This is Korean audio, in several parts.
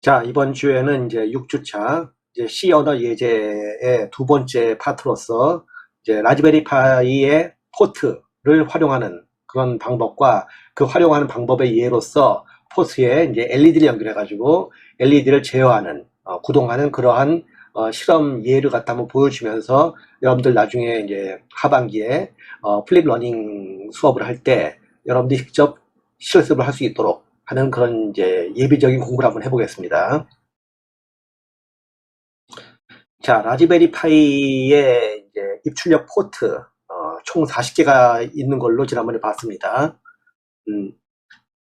자, 이번 주에는 이제 6주차 이제 C 언어 예제의 두 번째 파트로서 이제 라즈베리 파이의 포트를 활용하는 그런 방법과 그 활용하는 방법의 예로서 포트에 이제 LED를 연결해가지고 LED를 제어하는 구동하는 그러한 실험 예를 갖다 한번 보여주면서 여러분들 나중에 이제 하반기에 플립 러닝 수업을 할 때 여러분들이 직접 실습을 할 수 있도록 하는 그런 이제 예비적인 공부를 한번 해보겠습니다. 자, 라즈베리 파이의 이제 입출력 포트 총 40개가 있는 걸로 지난번에 봤습니다.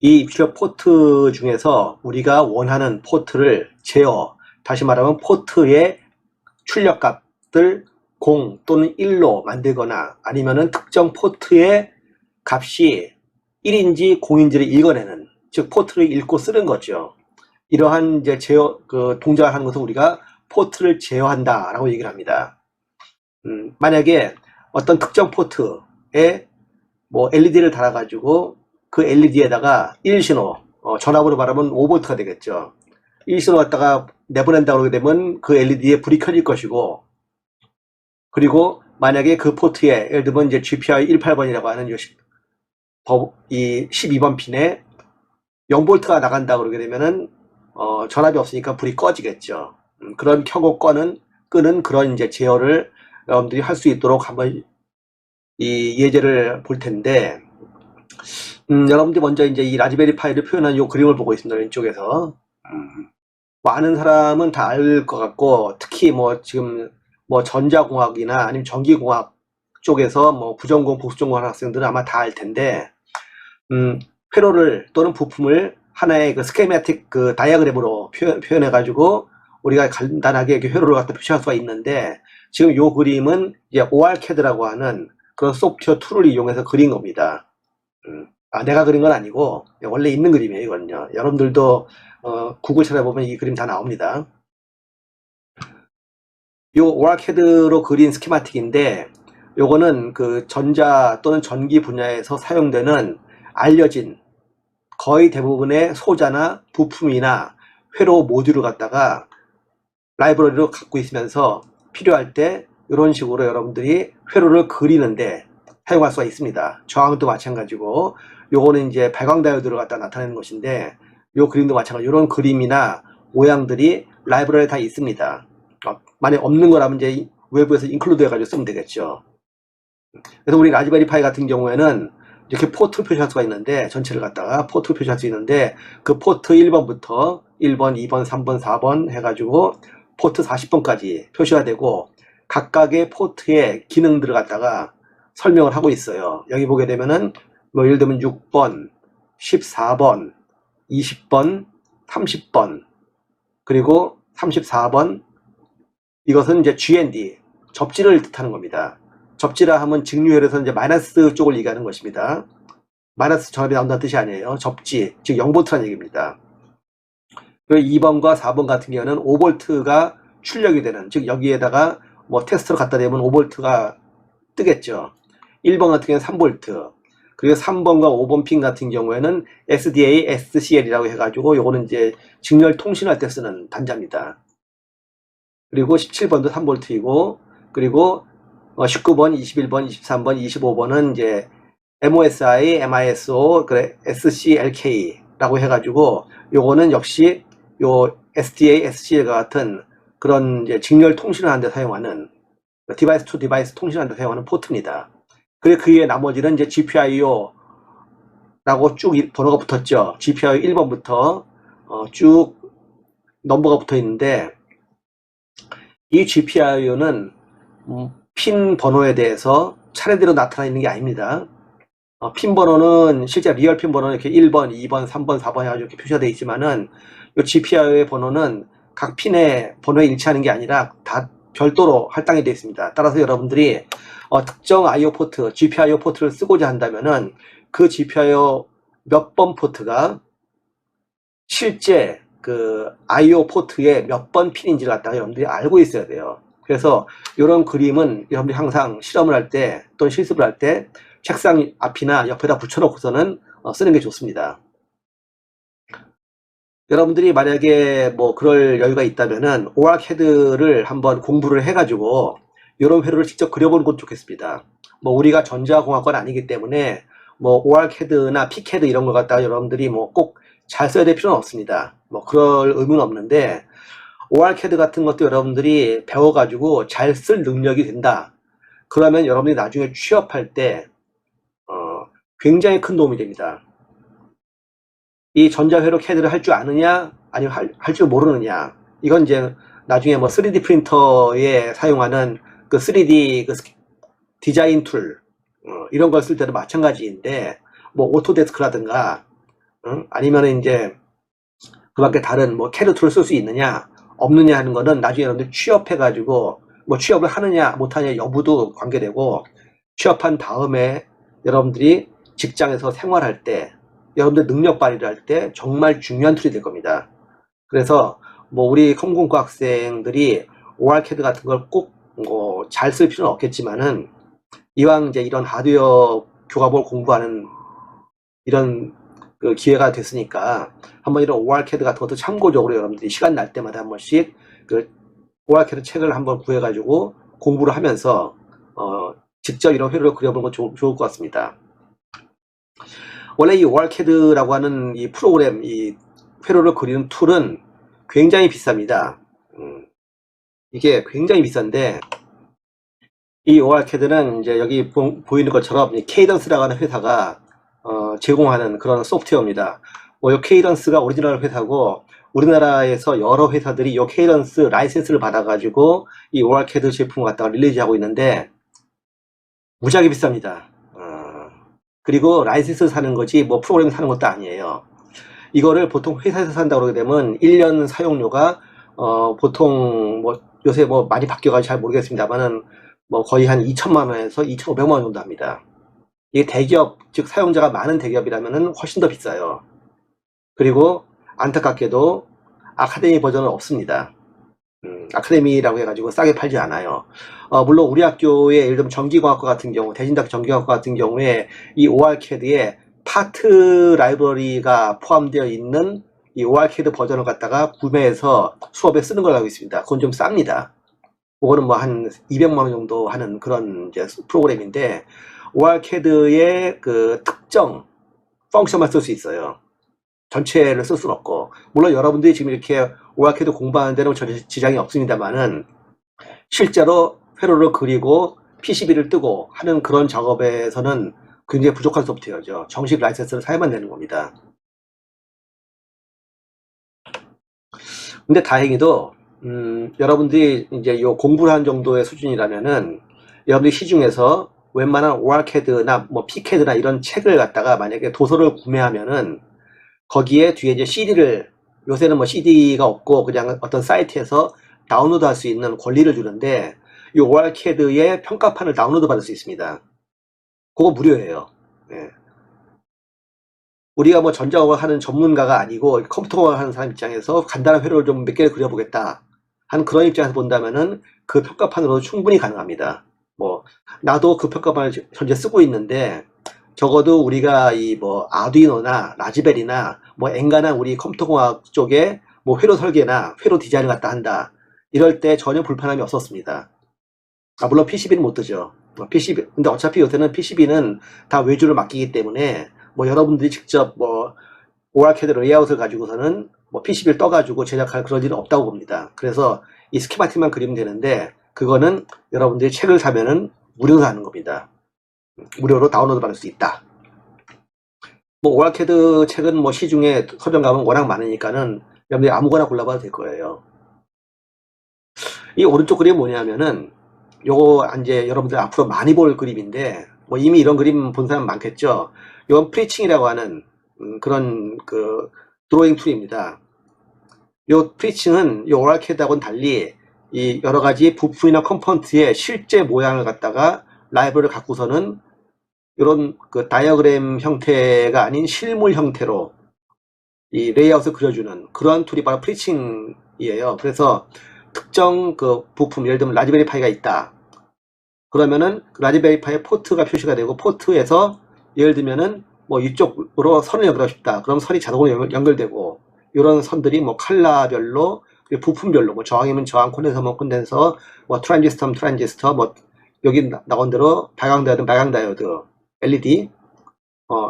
이 입출력 포트 중에서 우리가 원하는 포트를 제어, 다시 말하면 포트의 출력값을 0 또는 1로 만들거나 아니면은 특정 포트의 값이 1인지 0인지를 읽어내는, 즉 포트를 읽고 쓰는 거죠. 이러한 이제 제어 동작을 하는 것을 우리가 포트를 제어한다라고 얘기를 합니다. 만약에 어떤 특정 포트에 뭐 LED를 달아가지고 그 LED에다가 1신호, 전압으로 말하면 5V가 되겠죠. 1신호 갖다가 내보낸다 그러게 되면 그 LED에 불이 켜질 것이고, 그리고 만약에 그 포트에 예를 들면 이제 GPI 18번이라고 하는 이 12번 핀에 0V가 나간다 그러게 되면은 전압이 없으니까 불이 꺼지겠죠. 그런 켜고 끄는 그런 이제 제어를 여러분들이 할 수 있도록 한번 이 예제를 볼 텐데, 여러분들이 먼저 이제 이 라즈베리 파이를 표현한 이 그림을 보고 있습니다. 왼쪽에서. 뭐 아는 사람은 다 알 것 같고, 특히 뭐 지금 뭐 전자공학이나 아니면 전기공학 쪽에서 뭐 부전공, 보수전공 하는 학생들은 아마 다 알 텐데, 회로를 또는 부품을 하나의 그 스케마틱 그 다이어그램으로 표현해가지고 우리가 간단하게 이렇게 회로를 갖다 표시할 수가 있는데, 지금 요 그림은 이제 ORCAD라고 하는 그런 소프트웨어 툴을 이용해서 그린 겁니다. 내가 그린 건 아니고 원래 있는 그림이에요. 이건요. 여러분들도 구글 찾아보면 이 그림 다 나옵니다. 요 ORCAD로 그린 스키마틱인데, 요거는 그 전자 또는 전기 분야에서 사용되는 알려진 거의 대부분의 소자나 부품이나 회로 모듈을 갖다가 라이브러리로 갖고 있으면서 필요할 때 이런 식으로 여러분들이 회로를 그리는데 사용할 수가 있습니다. 저항도 마찬가지고, 요거는 이제 발광 다이오드를 갖다 나타내는 것인데, 요 그림도 마찬가지로 이런 그림이나 모양들이 라이브러리에 다 있습니다. 만약 없는 거라면 이제 외부에서 인클루드 해가지고 쓰면 되겠죠. 그래서 우리 라즈베리 파이 같은 경우에는 이렇게 포트를 표시할 수가 있는데, 전체를 갖다가 포트를 표시할 수 있는데, 그 포트 1번부터 1번, 2번, 3번, 4번 해가지고 포트 40번까지 표시가 되고, 각각의 포트의 기능들을 갖다가 설명을 하고 있어요. 여기 보게 되면은 뭐 예를 들면 6번, 14번, 20번, 30번, 그리고 34번, 이것은 이제 GND, 접지를 뜻하는 겁니다. 접지라 하면 직류혈에서 이제 마이너스 쪽을 얘기하는 것입니다. 마이너스 전압이 나온다는 뜻이 아니에요. 접지, 즉 0V라는 얘기입니다. 그리고 2번과 4번 같은 경우는 5V가 출력이 되는, 즉 여기에다가 뭐 테스트로 갖다 대면 5V가 뜨겠죠. 1번 같은 경우는 3V, 그리고 3번과 5번 핀 같은 경우에는 SDA, SCL이라고 해가지고 요거는 이제 직렬 통신할 때 쓰는 단자입니다. 그리고 17번도 3V이고, 그리고 19번, 21번, 23번, 25번은 이제 MOSI, MISO, 그래, SCLK라고 해가지고 요거는 역시 요 SDA, SCL과 같은 그런 이제 직렬 통신을 하는 데 사용하는, 디바이스 투 디바이스 통신하는 데 사용하는 포트입니다. 그리고 그 위에 나머지는 이제 GPIO 라고 쭉 번호가 붙었죠. GPIO 1번부터 쭉 넘버가 붙어 있는데, 이 GPIO는 핀 번호에 대해서 차례대로 나타나 있는 게 아닙니다. 핀 번호는 실제 리얼 핀 번호는 이렇게 1번, 2번, 3번, 4번 해가지고 이렇게 표시가 되어 있지만은, 이 GPIO의 번호는 각 핀의 번호에 일치하는 게 아니라 다 별도로 할당이 되어 있습니다. 따라서 여러분들이 특정 IO 포트, GPIO 포트를 쓰고자 한다면은 그 GPIO 몇 번 포트가 실제 그 IO 포트의 몇 번 핀인지를 갖다가 여러분들이 알고 있어야 돼요. 그래서 이런 그림은 여러분들이 항상 실험을 할 때 또는 실습을 할 때 책상 앞이나 옆에다 붙여놓고서는 쓰는 게 좋습니다. 여러분들이 만약에 뭐 그럴 여유가 있다면은 오알캐드를 한번 공부를 해가지고 이런 회로를 직접 그려보는 것도 좋겠습니다. 뭐 우리가 전자공학과는 아니기 때문에 뭐 오알캐드나 피캐드 이런 거 갖다가 여러분들이 뭐 꼭 잘 써야 될 필요는 없습니다. 뭐 그럴 의무는 없는데 오알캐드 같은 것도 여러분들이 배워가지고 잘 쓸 능력이 된다. 그러면 여러분이 나중에 취업할 때 굉장히 큰 도움이 됩니다. 이 전자회로 캐드를 할 줄 아느냐 아니면 할 줄 모르느냐, 이건 이제 나중에 뭐 3D 프린터에 사용하는 그 3D 그 디자인 툴 이런 걸 쓸 때도 마찬가지인데, 뭐 오토데스크라든가 아니면 이제 그 밖에 다른 뭐 캐드 툴을 쓸 수 있느냐 없느냐 하는 거는 나중에 여러분들 취업해 가지고 뭐 취업을 하느냐 못하느냐 여부도 관계되고, 취업한 다음에 여러분들이 직장에서 생활할 때 여러분들 능력 발휘를 할 때 정말 중요한 툴이 될 겁니다. 그래서 뭐 우리 컴공과 학생들이 ORCAD 같은 걸 꼭 잘 쓸 필요는 없겠지만은, 이왕 이제 이런 하드웨어 교과목을 공부하는 이런 그 기회가 됐으니까 한번 이런 ORCAD 같은 것도 참고적으로 여러분들이 시간 날 때마다 한 번씩 그 ORCAD 책을 한번 구해가지고 공부를 하면서 직접 이런 회로를 그려보는 건 좋을 것 같습니다. 원래 이 ORCAD라고 하는 이 프로그램, 이 회로를 그리는 툴은 굉장히 비쌉니다. 이게 굉장히 비싼데, 이 ORCAD는 이제 여기 보이는 것처럼 케이던스라고 하는 회사가 제공하는 그런 소프트웨어입니다. 이 케이던스가 오리지널 회사고, 우리나라에서 여러 회사들이 이 케이던스 라이센스를 받아가지고 이 ORCAD 제품을 갖다가 릴리즈하고 있는데 무지하게 비쌉니다. 그리고 라이센스 사는 거지 뭐 프로그램 사는 것도 아니에요. 이거를 보통 회사에서 산다고 그러게 되면 1년 사용료가 보통 뭐 요새 뭐 많이 바뀌어가지고 잘 모르겠습니다만은 뭐 거의 한 2천만 원에서 2,500만 원 정도 합니다. 이게 대기업, 즉 사용자가 많은 대기업이라면은 훨씬 더 비싸요. 그리고 안타깝게도 아카데미 버전은 없습니다. 아카데미라고 해가지고 싸게 팔지 않아요. 물론 우리 학교의 예를 들면 전기공학과 같은 경우, 대진대학교 전기공학과 같은 경우에 이 ORCAD에 파트 라이브러리가 포함되어 있는 이 ORCAD 버전을 갖다가 구매해서 수업에 쓰는 걸 알고 있습니다. 그건 좀 쌉니다. 그거는 뭐 한 200만 원 정도 하는 그런 이제 프로그램인데, ORCAD의 그 특정 펑션만 쓸 수 있어요. 전체를 쓸 수는 없고, 물론 여러분들이 지금 이렇게 ORCAD 공부하는 데는 전혀 지장이 없습니다만은, 실제로 회로를 그리고 PCB를 뜨고 하는 그런 작업에서는 굉장히 부족한 소프트웨어죠. 정식 라이센스를 사야만 되는 겁니다. 근데 다행히도 여러분들이 이제 요 공부를 한 정도의 수준이라면은 여러분들이 시중에서 웬만한 ORCAD나 뭐 피캐드나 이런 책을 갖다가 만약에 도서를 구매하면은 거기에 뒤에 이제 CD를, 요새는 뭐 CD가 없고 그냥 어떤 사이트에서 다운로드 할 수 있는 권리를 주는데, 이 ORCAD의 평가판을 다운로드 받을 수 있습니다. 그거 무료예요. 예. 우리가 뭐 전자공학 하는 전문가가 아니고 컴퓨터공학 하는 사람 입장에서 간단한 회로를 좀 몇 개를 그려보겠다 하는 그런 입장에서 본다면은 그 평가판으로도 충분히 가능합니다. 뭐 나도 그 평가판을 현재 쓰고 있는데, 적어도 우리가 이 뭐 아두이노나 라즈베리나 뭐 엔간한 우리 컴퓨터공학 쪽에 뭐 회로 설계나 회로 디자인을 갖다 한다 이럴 때 전혀 불편함이 없었습니다. 물론 PCB는 못 뜨죠. PCB, 근데 어차피 요새는 PCB는 다 외주를 맡기기 때문에 뭐 여러분들이 직접 뭐 ORCAD 레이아웃을 가지고서는 뭐 PCB를 떠가지고 제작할 그런 일은 없다고 봅니다. 그래서 이 스키마틱만 그리면 되는데, 그거는 여러분들이 책을 사면은 무료로 하는 겁니다. 무료로 다운로드 받을 수 있다. 뭐 ORCAD 책은 뭐 시중에 서점가면 워낙 많으니까는 여러분들이 아무거나 골라봐도 될 거예요. 이 오른쪽 그림이 뭐냐면은, 요거 이제 여러분들 앞으로 많이 볼 그림인데, 뭐 이미 이런 그림 본 사람 많겠죠. 이건 프리칭이라고 하는 그런 그 드로잉 툴입니다. 요 프리칭은 요 ORCAD하고는 달리 이 여러 가지 부품이나 컴포넌트의 실제 모양을 갖다가 라이브러리를 갖고서는 이런 그 다이어그램 형태가 아닌 실물 형태로 이 레이아웃을 그려주는 그러한 툴이 바로 프리칭이에요. 그래서 특정 그 부품, 예를 들면 라즈베리 파이가 있다. 그러면은 그 라즈베리 파이 포트가 표시가 되고, 포트에서 예를 들면은 뭐 이쪽으로 선을 연결하고 싶다. 그럼 선이 자동으로 연결되고, 이런 선들이 뭐 컬러별로, 부품별로, 뭐 저항이면 저항, 콘덴서면 콘덴서, 뭐 트랜지스터면 트랜지스터, 뭐 여기 나온 대로 발광다이어드 발광다이어드, LED,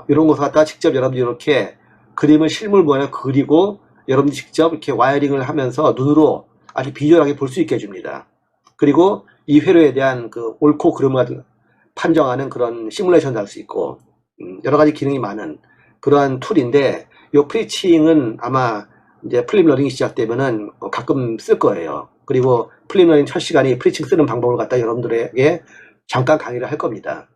이런 것을 갖다가 직접 여러분들이 이렇게 그림을 실물 모양을 그리고 여러분들이 직접 이렇게 와이어링을 하면서 눈으로 아주 비주얼하게 볼 수 있게 해줍니다. 그리고 이 회로에 대한 그 옳고 그름을 판정하는 그런 시뮬레이션도 할 수 있고, 여러 가지 기능이 많은 그러한 툴인데, 이 프리칭은 아마 이제 플립러닝이 시작되면은 가끔 쓸 거예요. 그리고 플립러닝 첫 시간이 프리칭 쓰는 방법을 갖다 여러분들에게 잠깐 강의를 할 겁니다.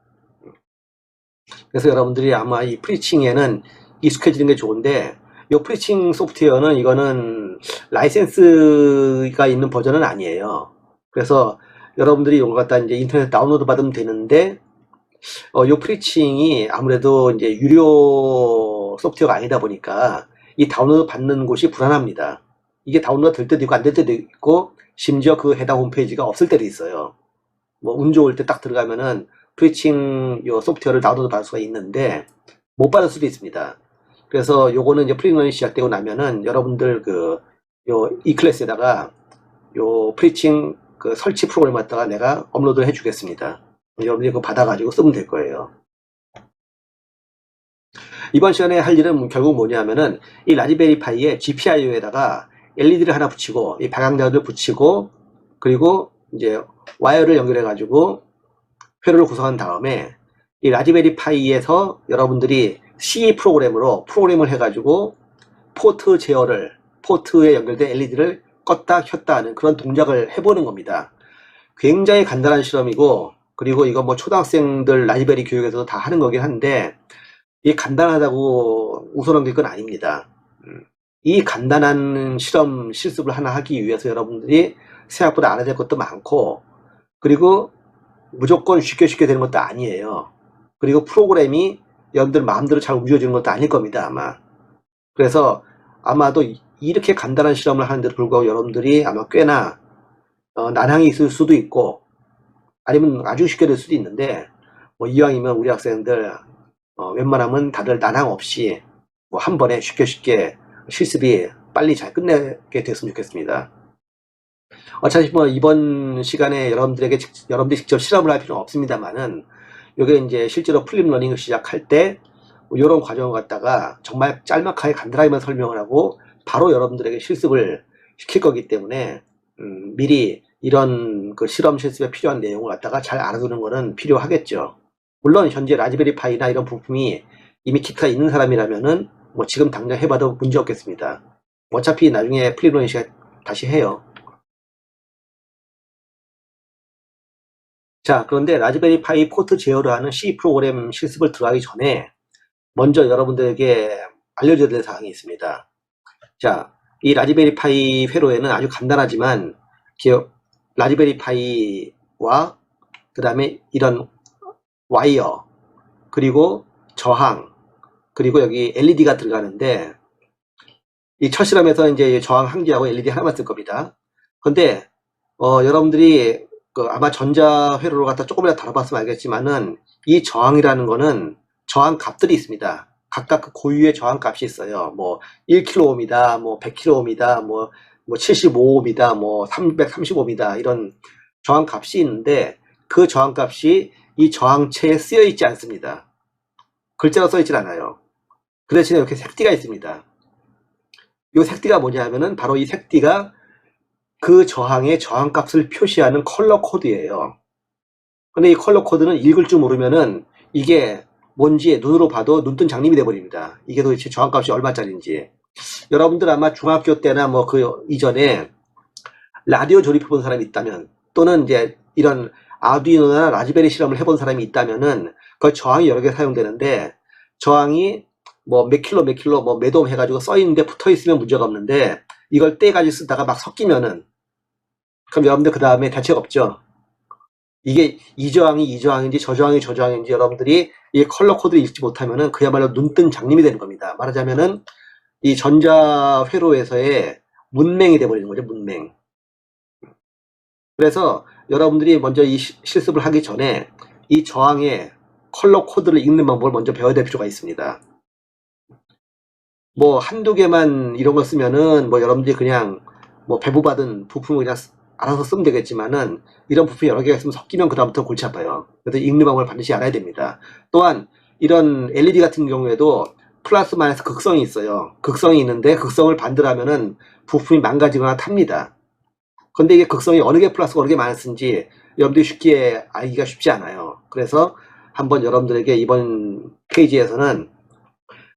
그래서 여러분들이 아마 이 프리칭에는 익숙해지는 게 좋은데, 이 프리칭 소프트웨어는 이거는 라이센스가 있는 버전은 아니에요. 그래서 여러분들이 이걸 갖다 이제 인터넷 다운로드 받으면 되는데, 이 프리칭이 아무래도 이제 유료 소프트웨어가 아니다 보니까 이 다운로드 받는 곳이 불안합니다. 이게 다운로드 될 때도 있고 안 될 때도 있고, 심지어 그 해당 홈페이지가 없을 때도 있어요. 뭐 운 좋을 때 딱 들어가면은 프리칭 요 소프트웨어를 다운로드 받을 수가 있는데 못 받을 수도 있습니다. 그래서 요거는 이제 프리러닝이 시작되고 나면은 여러분들 요 이클래스에다가 요 프리칭 그 설치 프로그램 갖다가 내가 업로드를 해주겠습니다. 여러분들이 그거 받아가지고 쓰면 될 거예요. 이번 시간에 할 일은 결국 뭐냐면은 이 라즈베리 파이에 GPIO에다가 LED를 하나 붙이고 이 방향자를 붙이고 그리고 이제 와이어를 연결해 가지고 회로를 구성한 다음에 이 라즈베리 파이에서 여러분들이 C 프로그램을 해가지고 포트 제어를, 포트에 연결된 LED를 껐다 켰다 하는 그런 동작을 해보는 겁니다. 굉장히 간단한 실험이고, 그리고 이거 뭐 초등학생들 라즈베리 교육에서도 다 하는 거긴 한데, 이게 간단하다고 웃어 넘길 건 아닙니다. 이 간단한 실험 실습을 하나 하기 위해서 여러분들이 생각보다 알아야 될 것도 많고, 그리고 무조건 쉽게 되는 것도 아니에요. 그리고 프로그램이 여러분들 마음대로 잘 움직여지는 것도 아닐 겁니다, 아마. 그래서 아마도 이렇게 간단한 실험을 하는데도 불구하고 여러분들이 아마 꽤나 난항이 있을 수도 있고, 아니면 아주 쉽게 될 수도 있는데, 뭐 이왕이면 우리 학생들 웬만하면 다들 난항 없이 뭐 한 번에 쉽게 실습이 빨리 잘 끝내게 됐으면 좋겠습니다. 어차피 뭐 이번 시간에 여러분들이 직접 실험을 할 필요는 없습니다만은, 요게 이제 실제로 플립러닝을 시작할 때 요런 과정을 갖다가 정말 짤막하게 간단하게만 설명을 하고 바로 여러분들에게 실습을 시킬 거기 때문에 미리 이런 그 실험 실습에 필요한 내용을 갖다가 잘 알아두는 거는 필요하겠죠. 물론 현재 라즈베리 파이나 이런 부품이 이미 키트가 있는 사람이라면은 뭐 지금 당장 해봐도 문제 없겠습니다. 어차피 나중에 플립러닝 시간 다시 해요. 자, 그런데 라즈베리 파이 포트 제어를 하는 C 프로그램 실습을 들어가기 전에 먼저 여러분들에게 알려줘야 될 사항이 있습니다. 자, 이 라즈베리 파이 회로에는 아주 간단하지만 라즈베리 파이와 그 다음에 이런 와이어, 그리고 저항, 그리고 여기 LED가 들어가는데, 이 첫 실험에서 이제 저항 한개하고 LED 하나만 쓸 겁니다. 근데 여러분들이 아마 전자 회로를 갖다 조금이라도 다뤄봤으면 알겠지만은 이 저항이라는 거는 저항 값들이 있습니다. 각각 그 고유의 저항 값이 있어요. 뭐 1kΩ이다, 뭐 100kΩ이다, 뭐 75옴이다, 뭐 335이다, 이런 저항 값이 있는데 그 저항 값이 이 저항체에 쓰여 있지 않습니다. 글자로 써 있질 않아요. 그 대신에 이렇게 색띠가 있습니다. 이 색띠가 뭐냐면은 바로 이 색띠가 그 저항의 저항값을 표시하는 컬러 코드예요. 근데 이 컬러 코드는 읽을 줄 모르면은 이게 뭔지 눈으로 봐도 눈뜬 장님이 돼버립니다. 이게 도대체 저항값이 얼마짜리인지. 여러분들 아마 중학교 때나 뭐 그 이전에 라디오 조립해본 사람이 있다면, 또는 이제 이런 아두이노나 라즈베리 실험을 해본 사람이 있다면은 그 저항이 여러 개 사용되는데, 저항이 뭐 몇 킬로 뭐 몇 옴 해가지고 써있는데 붙어있으면 문제가 없는데, 이걸 떼가지고 쓰다가 막 섞이면은, 그럼 여러분들 그 다음에 대책 없죠. 이게 이 저항인지 저 저항인지 여러분들이 이 컬러 코드를 읽지 못하면은 그야말로 눈뜬 장님이 되는 겁니다. 말하자면은 이 전자 회로에서의 문맹이 돼버리는 거죠, 문맹. 그래서 여러분들이 먼저 이 실습을 하기 전에 이 저항의 컬러 코드를 읽는 방법을 먼저 배워야 될 필요가 있습니다. 뭐 한두 개만 이런 거 쓰면은 뭐 여러분들이 그냥 뭐 배부받은 부품을 그냥 알아서 쓰면 되겠지만은 이런 부품이 여러 개가 있으면 섞이면 그다음부터 골치 아파요. 그래서 읽는 방법을 반드시 알아야 됩니다. 또한 이런 LED 같은 경우에도 플러스 마이너스 극성이 있어요. 극성이 있는데 극성을 반대로 하면은 부품이 망가지거나 탑니다. 근데 이게 극성이 어느 게 플러스고 어느 게 마이너스인지 여러분들이 쉽게 알기가 쉽지 않아요. 그래서 한번 여러분들에게 이번 페이지에서는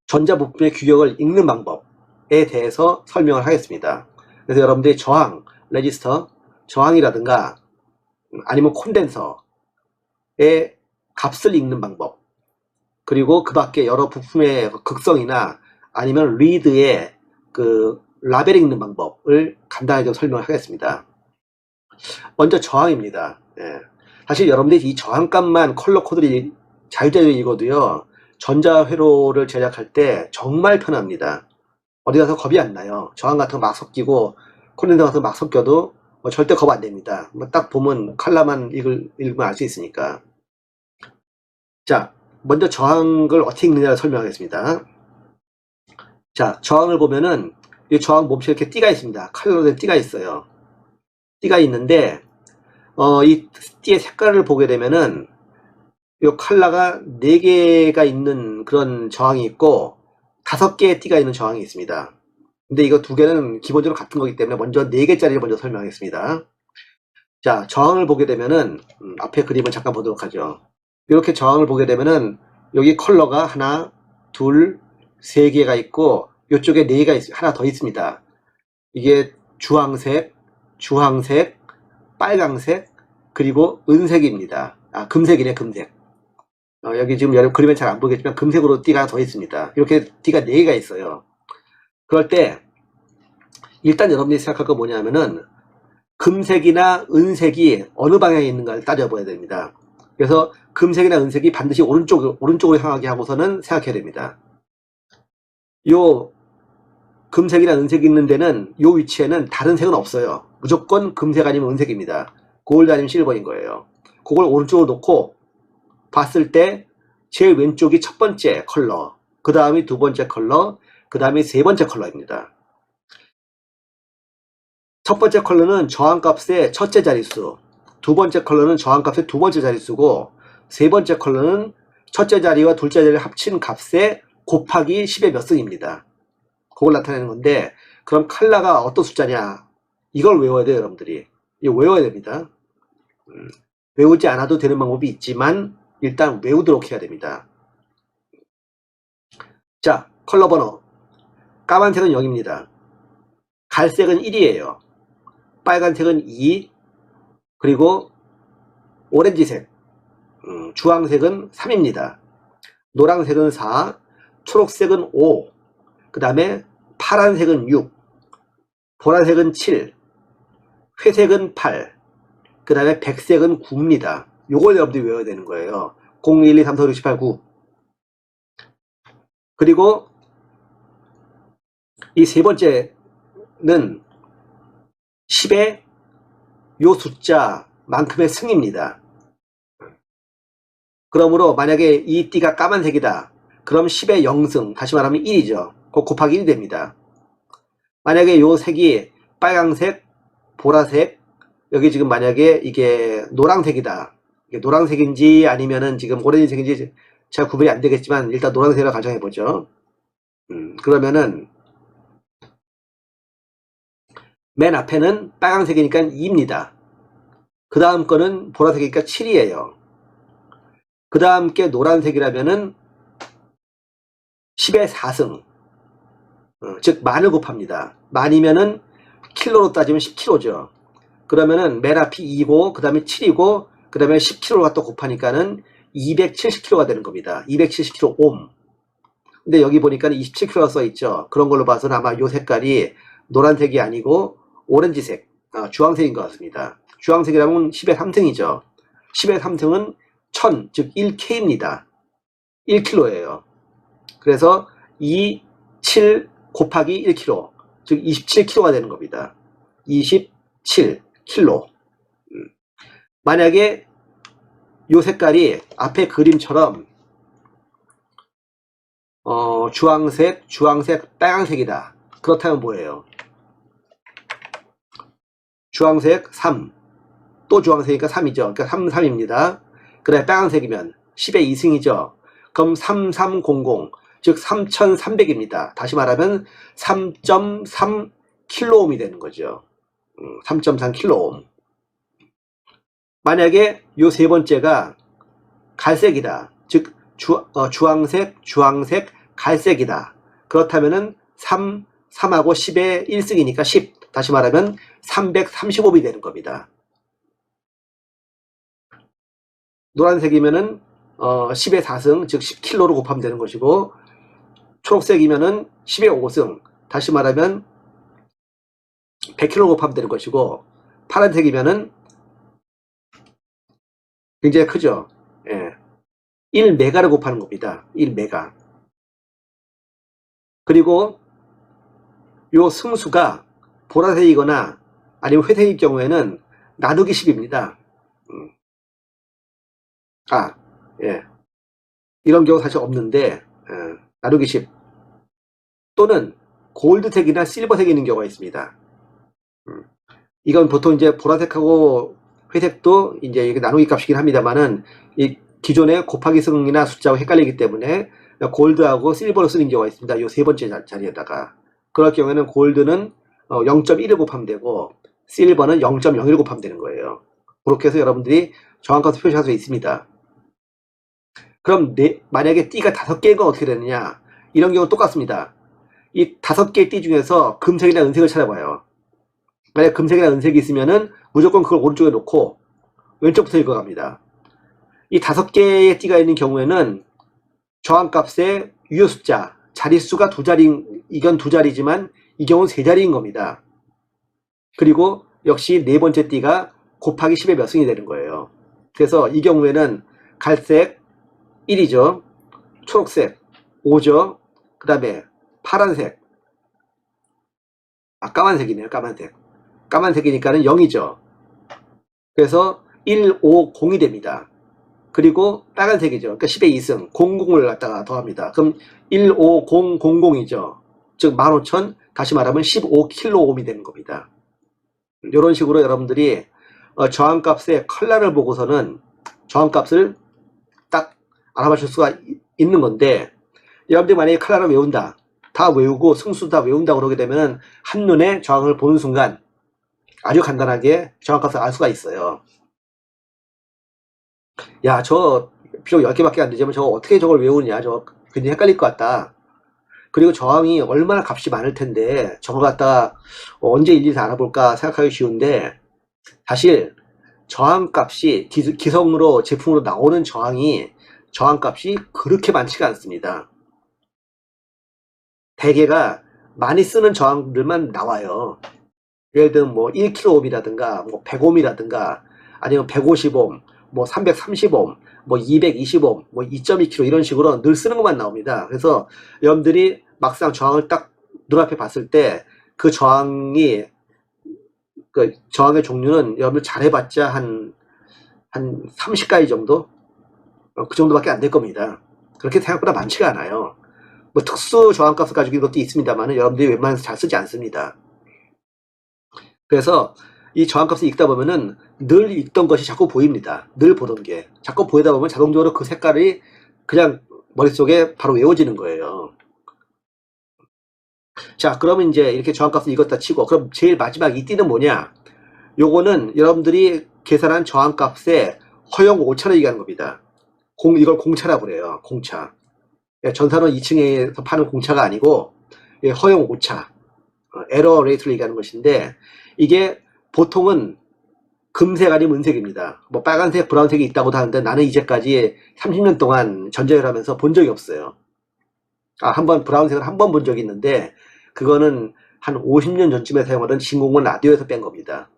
전자부품의 규격을 읽는 방법에 대해서 설명을 하겠습니다. 그래서 여러분들이 저항, 레지스터, 저항이라든가 아니면 콘덴서의 값을 읽는 방법, 그리고 그 밖에 여러 부품의 극성이나 아니면 리드의 그 라벨 읽는 방법을 간단하게 설명을 하겠습니다. 먼저 저항입니다. 예. 사실 여러분들이 이 저항값만 컬러 코드를 잘 되어 읽어도요, 전자회로를 제작할 때 정말 편합니다. 어디 가서 겁이 안 나요. 저항 같은 거 막 섞이고 콘덴서 같은 거 막 섞여도 뭐 절대 겁 안 됩니다. 뭐 딱 보면 컬러만 읽으면 알 수 있으니까. 자, 먼저 저항을 어떻게 읽느냐를 설명하겠습니다. 자, 저항을 보면은 이 저항 몸체에 이렇게 띠가 있습니다. 칼로 된 띠가 있어요. 띠가 있는데 이 띠의 색깔을 보게 되면은 이 컬러가 4개가 있는 그런 저항이 있고 5개의 띠가 있는 저항이 있습니다. 근데 이거 2개는 기본적으로 같은 거기 때문에 먼저 4개짜리를 먼저 설명하겠습니다. 자, 저항을 보게 되면은 앞에 그림을 잠깐 보도록 하죠. 이렇게 저항을 보게 되면은 여기 컬러가 하나, 둘, 3개가 있고 이쪽에 4개가 하나 더 있습니다. 이게 주황색, 주황색, 빨강색, 그리고 은색입니다. 아, 금색이네, 금색. 여기 지금 여러분 그림엔 잘 안 보겠지만 금색으로 띠가 더 있습니다. 이렇게 띠가 4개가 있어요. 그럴 때 일단 여러분들이 생각할 거 뭐냐면은 금색이나 은색이 어느 방향에 있는가를 따져봐야 됩니다. 그래서 금색이나 은색이 반드시 오른쪽으로 향하게 하고서는 생각해야 됩니다. 요 금색이나 은색이 있는 데는 요 위치에는 다른 색은 없어요. 무조건 금색 아니면 은색입니다. 골드 아니면 실버인 거예요. 그걸 오른쪽으로 놓고 봤을 때 제일 왼쪽이 첫 번째 컬러, 그 다음이 두 번째 컬러, 그 다음이 세 번째 컬러입니다. 첫 번째 컬러는 저항값의 첫째 자릿수, 두 번째 컬러는 저항값의 두 번째 자릿수고, 세 번째 컬러는 첫째 자리와 둘째 자리를 합친 값의 곱하기 10의 몇 승입니다. 그걸 나타내는 건데, 그럼 컬러가 어떤 숫자냐? 이걸 외워야 돼요, 여러분들이. 이거 외워야 됩니다. 외우지 않아도 되는 방법이 있지만 일단 외우도록 해야 됩니다. 자, 컬러 번호. 까만색은 0입니다. 갈색은 1이에요. 빨간색은 2, 그리고 오렌지색, 주황색은 3입니다. 노란색은 4, 초록색은 5, 그 다음에 파란색은 6, 보라색은 7, 회색은 8, 그 다음에 백색은 9입니다. 요걸 여러분들이 외워야 되는 거예요. 0, 1, 2, 3, 4, 5, 6, 7, 8, 9. 그리고 이 세 번째는 10의 요 숫자만큼의 승입니다. 그러므로 만약에 이 띠가 까만색이다. 그럼 10의 0승, 다시 말하면 1이죠. 곱하기 1이 됩니다. 만약에 요 색이 빨강색, 보라색, 여기 지금 만약에 이게 노란색이다. 이게 노란색인지 아니면은 지금 오렌지색인지 잘 구분이 안 되겠지만 일단 노란색이라고 가정해보죠. 그러면은 맨 앞에는 빨강색이니까 2입니다. 그 다음 거는 보라색이니까 7이에요. 그 다음 게 노란색이라면은 10의 4승, 즉 만을 곱합니다. 만이면은 킬로로 따지면 10kg죠. 그러면은 맨 앞이 2고 그 다음에 7이고 그 다음에 10kg를 갖다 곱하니까는 270kg가 되는 겁니다. 270kg 옴. 근데 여기 보니까 27kg가 써있죠. 그런 걸로 봐서는 아마 요 색깔이 노란색이 아니고 오렌지색, 주황색인 것 같습니다. 주황색이라면 10의 3승이죠. 10의 3승은 1000, 즉 1K입니다. 1kg예요. 그래서 2, 7 곱하기 1kg, 즉 27kg가 되는 겁니다. 27kg. 만약에 요 색깔이 앞에 그림처럼 주황색, 주황색, 빨간색이다. 그렇다면 뭐예요? 주황색 3, 또 주황색이니까 3이죠. 그러니까 3, 3입니다. 그래, 빨간색이면 10의 2승이죠. 그럼 3300, 즉 3300입니다. 다시 말하면 3.3 킬로옴이 되는 거죠. 3.3 킬로옴. 만약에 요 세 번째가 갈색이다. 즉 주황색, 주황색, 갈색이다. 그렇다면은 3하고 10의 1승이니까 10. 다시 말하면 335이 되는 겁니다. 노란색이면은 10의 4승, 즉 10킬로로 곱하면 되는 것이고, 초록색이면은 10의 5승, 다시 말하면 100킬로 곱하면 되는 것이고, 파란색이면은 굉장히 크죠. 예. 1메가를 곱하는 겁니다. 1메가. 그리고 요 승수가 보라색이거나 아니면 회색일 경우에는 나누기 10입니다. 예. 이런 경우 사실 없는데, 나누기 10. 또는 골드색이나 실버색이 있는 경우가 있습니다. 이건 보통 이제 보라색하고 회색도 이제 이게 나누기 값이긴 합니다만은, 이 기존의 곱하기 승이나 숫자하고 헷갈리기 때문에 골드하고 실버로 쓰는 경우가 있습니다. 이 세 번째 자리에다가. 그럴 경우에는 골드는 0.1을 곱하면 되고, 실버는 0.01을 곱하면 되는 거예요. 그렇게 해서 여러분들이 정확한 표시할 수 있습니다. 그럼 만약에 띠가 5개인 건 어떻게 되느냐? 이런 경우는 똑같습니다. 이 5개의 띠 중에서 금색이나 은색을 찾아봐요. 만약 금색이나 은색이 있으면은 무조건 그걸 오른쪽에 놓고 왼쪽부터 읽어갑니다. 이 5개의 띠가 있는 경우에는 저항값의 유효 숫자, 자릿수가 이건 2자리지만 이 경우는 3자리인 겁니다. 그리고 역시 네 번째 띠가 곱하기 10의 몇 승이 되는 거예요. 그래서 이 경우에는 갈색 1이죠. 초록색 5죠. 그 다음에 파란색, 까만색이네요. 까만색이니까는 0이죠. 그래서 1, 5, 0이 됩니다. 그리고 빨간색이죠. 그러니까 10의 2승, 00을 갖다가 더합니다. 그럼 1, 5, 0, 00이죠. 즉 15,000, 다시 말하면 15킬로옴이 되는 겁니다. 이런 식으로 여러분들이 저항값의 컬러를 보고서는 저항값을 딱 알아맞힐 수가 있는 건데, 여러분들이 만약에 컬러를 외운다, 다 외우고 승수 다 외운다 그러게 되면 한눈에 저항을 보는 순간 아주 간단하게 저항값을 알 수가 있어요. 야, 저 비록 10개밖에 안 되지만 저거 어떻게 저걸 외우냐, 저거 굉장히 헷갈릴 것 같다. 그리고 저항이 얼마나 값이 많을 텐데 저걸 갖다가 언제 일일이 다 알아볼까 생각하기 쉬운데, 사실 저항값이 기성으로 제품으로 나오는 저항값이 그렇게 많지가 않습니다. 대개가 많이 쓰는 저항들만 나와요. 예를 들면 뭐 1kΩ이라든가 뭐 100옴이라든가 아니면 150옴, 뭐 330옴, 뭐 220옴, 뭐 2.2kΩ 이런 식으로 늘 쓰는 것만 나옵니다. 그래서 여러분들이 막상 저항을 딱 눈앞에 봤을 때 그 저항의 종류는 여러분들 잘해봤자 한 30가지 정도? 그 정도밖에 안 될 겁니다. 그렇게 생각보다 많지가 않아요. 뭐 특수 저항값을 가지고 있는 것도 있습니다만 여러분들이 웬만해서 잘 쓰지 않습니다. 그래서 이 저항값을 읽다 보면은 늘 읽던 것이 자꾸 보입니다. 늘 보던 게 자꾸 보이다 보면 자동적으로 그 색깔이 그냥 머릿속에 바로 외워지는 거예요. 자, 그러면 이제 이렇게 저항값을 읽었다 치고, 그럼 제일 마지막 이 띠는 뭐냐? 요거는 여러분들이 계산한 저항값의 허용 오차를 얘기하는 겁니다. 이걸 공차라고 그래요. 공차. 전산원 2층에서 파는 공차가 아니고 허용 오차, 에러 레이트를 얘기하는 것인데, 이게 보통은 금색 아니면 은색입니다. 뭐 빨간색, 브라운색이 있다고도 하는데 나는 이제까지 30년 동안 전자회를 하면서 본 적이 없어요. 한번 브라운색을 한 번 본 적이 있는데 그거는 한 50년 전쯤에 사용하던 진공관 라디오에서 뺀 겁니다.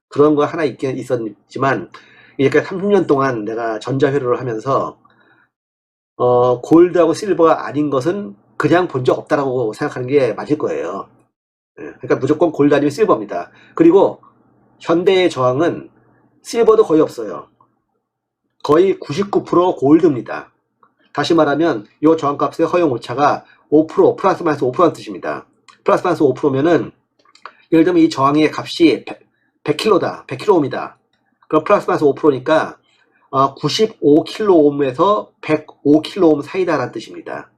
그런 거 하나 있긴 있었지만 이렇게 30년 동안 내가 전자회로를 하면서 골드하고 실버가 아닌 것은 그냥 본 적 없다라고 생각하는 게 맞을 거예요. 그러니까 무조건 골드 아니면 실버입니다. 그리고 현대의 저항은 실버도 거의 없어요. 거의 99% 골드입니다. 다시 말하면 이 저항값의 허용 오차가 5% 플러스 마이너스 5%라는 뜻입니다. 플러스 마이너스 5%면은 예를 들면 이 저항의 값이 100kg다. 100kg입니다. 그럼 플러스 마이너스 5%니까 95kΩ에서 105kΩ 사이다라는 뜻입니다.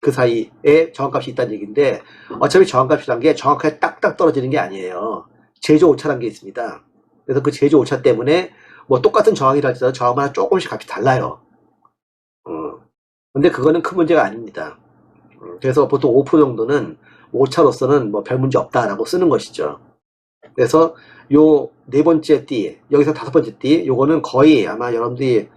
그 사이에 저항값이 있다는 얘기인데 어차피 저항값이란 게 정확하게 딱딱 떨어지는 게 아니에요. 제조 오차라는 게 있습니다. 그래서 그 제조 오차 때문에 뭐 똑같은 저항이라 할지라도 저항마다 조금씩 값이 달라요. 근데 그거는 큰 문제가 아닙니다. 그래서 보통 5% 정도는 오차로서는 뭐 별 문제 없다라고 쓰는 것이죠. 그래서 요 네 번째 띠, 여기서 다섯 번째 띠, 요거는 거의 아마 여러분들이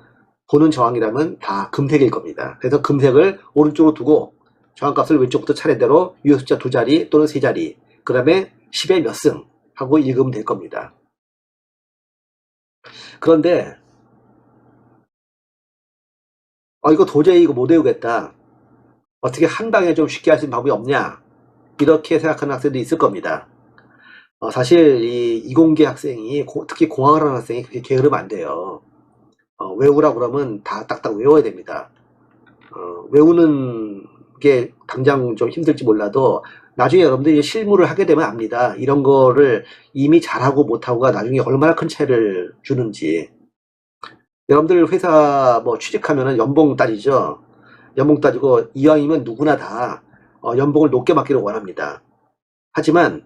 보는 저항이라면 다 금색일 겁니다. 그래서 금색을 오른쪽으로 두고 저항값을 왼쪽부터 차례대로 위에 숫자 2자리 또는 3자리, 그 다음에 10의 몇 승 하고 읽으면 될 겁니다. 그런데 이거 도저히 이거 못 외우겠다. 어떻게 한 방에 좀 쉽게 할 수 있는 방법이 없냐? 이렇게 생각하는 학생도 있을 겁니다. 사실 이 이공계 학생이 특히 공학을 하는 학생이 그렇게 게으르면 안 돼요. 외우라고 그러면 다 딱딱 외워야 됩니다. 외우는 게 당장 좀 힘들지 몰라도 나중에 여러분들이 실무를 하게 되면 압니다. 이런 거를 이미 잘하고 못하고가 나중에 얼마나 큰 차이를 주는지. 여러분들 회사 뭐 취직하면은 연봉 따지죠. 연봉 따지고 이왕이면 누구나 다 연봉을 높게 받기를 원합니다. 하지만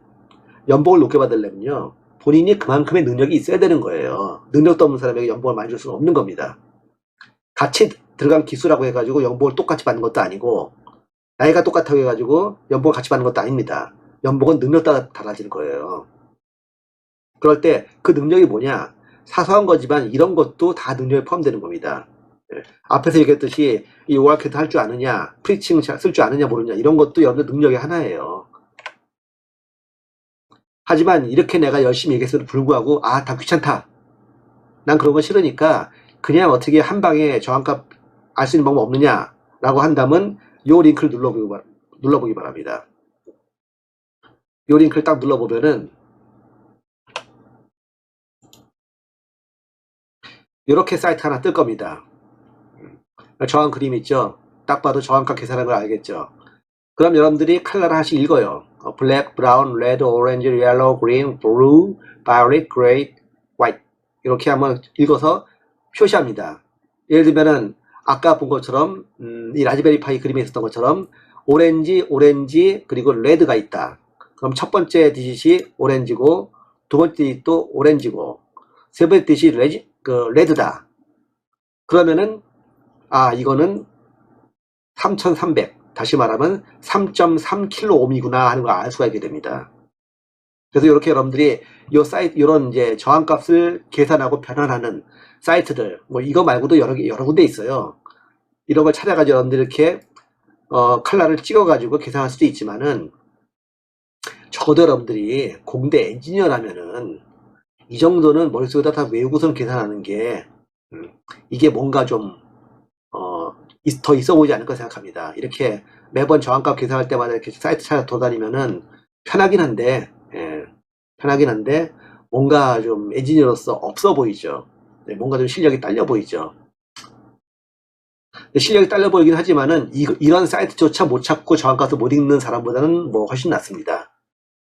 연봉을 높게 받으려면요 본인이 그만큼의 능력이 있어야 되는 거예요. 능력도 없는 사람에게 연봉을 많이 줄 수는 없는 겁니다. 같이 들어간 기수라고 해가지고 연봉을 똑같이 받는 것도 아니고 나이가 똑같다고 해가지고 연봉을 같이 받는 것도 아닙니다. 연봉은 능력 따라 달라질 거예요. 그럴 때 그 능력이 뭐냐, 사소한 거지만 이런 것도 다 능력에 포함되는 겁니다. 앞에서 얘기했듯이 이 오알캐트 할 줄 아느냐, 프리칭 쓸 줄 아느냐 모르냐, 이런 것도 여러분들 능력의 하나예요. 하지만 이렇게 내가 열심히 얘기했어도 불구하고 다 귀찮다, 난 그런 거 싫으니까 그냥 어떻게 한 방에 저항값 알 수 있는 방법 없느냐 라고 한다면 요 링크를 눌러보기 바랍니다. 요 링크를 딱 눌러보면은 이렇게 사이트 하나 뜰 겁니다. 저항 그림 있죠? 딱 봐도 저항값 계산하는 걸 알겠죠? 그럼 여러분들이 컬러를 하나씩 읽어요. black, brown, red, orange, yellow, green, blue, violet, gray, white 이렇게 한번 읽어서 표시합니다. 예를 들면은 아까 본 것처럼 이 라즈베리 파이 그림에 있었던 것처럼 오렌지 그리고 레드가 있다. 그럼 첫 번째 디짓이 오렌지고 두 번째 디짓도 오렌지고 세 번째 디짓이 레드다. 그러면은 이거는 3300, 다시 말하면 3.3kΩ이구나 하는 걸 알 수가 있게 됩니다. 그래서 이렇게 여러분들이 이 사이트, 이런 이제 저항값을 계산하고 변환하는 사이트들, 뭐 이거 말고도 여러 군데 있어요. 이런 걸 찾아가지고 여러분들이 이렇게 칼라를 찍어가지고 계산할 수도 있지만은 적어도 여러분들이 공대 엔지니어라면은 이 정도는 머릿속에다 다 외우고선 계산하는 게 이게 뭔가 좀 더 있어 보이지 않을까 생각합니다. 이렇게 매번 저항값 계산할 때마다 이렇게 사이트 찾아 돌아다니면은 편하긴 한데 뭔가 좀 엔지니어로서 없어 보이죠. 뭔가 좀 실력이 딸려 보이죠. 실력이 딸려 보이긴 하지만은 이런 사이트조차 못 찾고 저항값을 못 읽는 사람보다는 뭐 훨씬 낫습니다.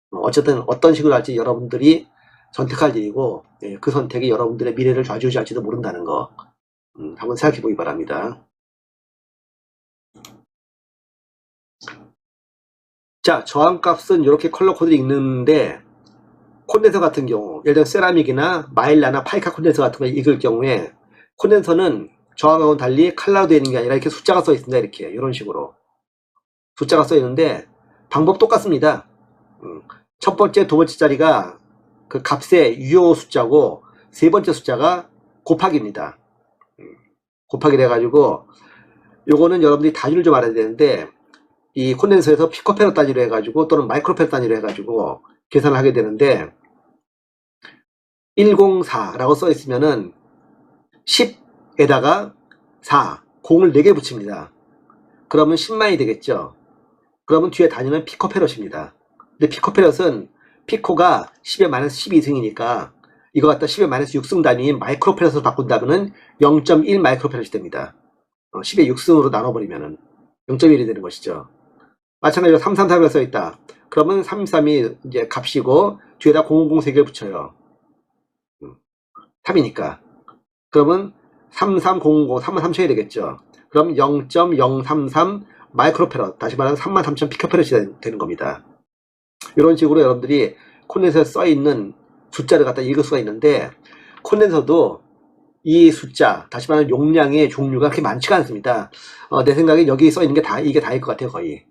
어쨌든 어떤 식으로 할지 여러분들이 선택할 일이고 그 선택이 여러분들의 미래를 좌지우지할지도 모른다는 거 한번 생각해 보기 바랍니다. 자, 저항값은 이렇게 컬러 코드를 읽는데 콘덴서 같은 경우, 예를 들어 세라믹이나 마일라나 파이카 콘덴서 같은 거 읽을 경우에 콘덴서는 저항하고는 달리 칼라로 되어 있는 게 아니라 이렇게 숫자가 써 있습니다. 이렇게 이런 식으로 숫자가 써 있는데 방법 똑같습니다. 첫 번째, 두 번째 자리가 그 값의 유효 숫자고 세 번째 숫자가 곱하기입니다. 곱하기 돼가지고 요거는 여러분들이 단위를 좀 알아야 되는데 이 콘덴서에서 피코페로 단위로 해가지고 또는 마이크로페로 단위로 해가지고 계산을 하게 되는데 104라고 써 있으면은 10에다가 4, 0을 4개 붙입니다. 그러면 10만이 되겠죠. 그러면 뒤에 단위는 피코페롯입니다. 근데 피코페롯은 피코가 10의 마이너스 12승이니까 이거 갖다 10의 마이너스 6승 단위인 마이크로페롯으로 바꾼다면은 0.1 마이크로페롯이 됩니다. 10의 6승으로 나눠버리면은 0.1이 되는 것이죠. 마찬가지로 333이라고 써있다. 그러면 333이 이제 값이고 뒤에다 000 붙여요. 3이니까. 그러면 33000, 33000이 되겠죠. 그럼 0.033 마이크로페럿, 다시 말하면 33,000 피코페럿이 되는 겁니다. 이런 식으로 여러분들이 콘덴서에 써있는 숫자를 갖다 읽을 수가 있는데, 콘덴서도 이 숫자, 다시 말하면 용량의 종류가 그렇게 많지가 않습니다. 내 생각에 여기 써있는 게 이게 다일 것 같아요, 거의.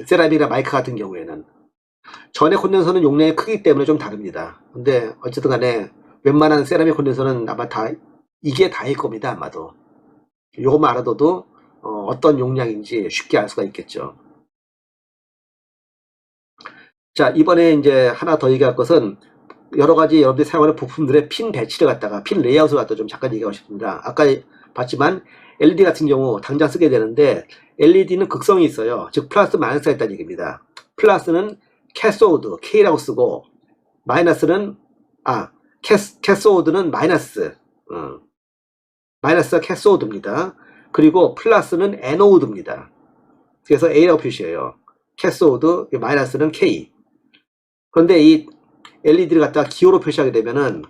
세라믹이나 마이크 같은 경우에는. 전에 콘덴서는 용량이 크기 때문에 좀 다릅니다. 근데 어쨌든 간에 웬만한 세라믹 콘덴서는 아마 이게 다일 겁니다, 아마도. 요것만 알아둬도 어떤 용량인지 쉽게 알 수가 있겠죠. 자, 이번에 이제 하나 더 얘기할 것은 여러 가지 여러분들이 사용하는 부품들의 핀 배치를 갖다가 핀 레이아웃을 갖다 좀 잠깐 얘기하고 싶습니다. 아까 봤지만 LED 같은 경우 당장 쓰게 되는데 LED는 극성이 있어요. 즉 플러스 마이너스가 있다는 얘기입니다. 플러스는 캐소드 K라고 쓰고 마이너스는 캐소드는 마이너스 마이너스가 캐소드입니다. 그리고 플러스는 에노드입니다. 그래서 A라고 표시해요. 캐소드 마이너스는 K. 그런데 이 LED를 갖다가 기호로 표시하게 되면은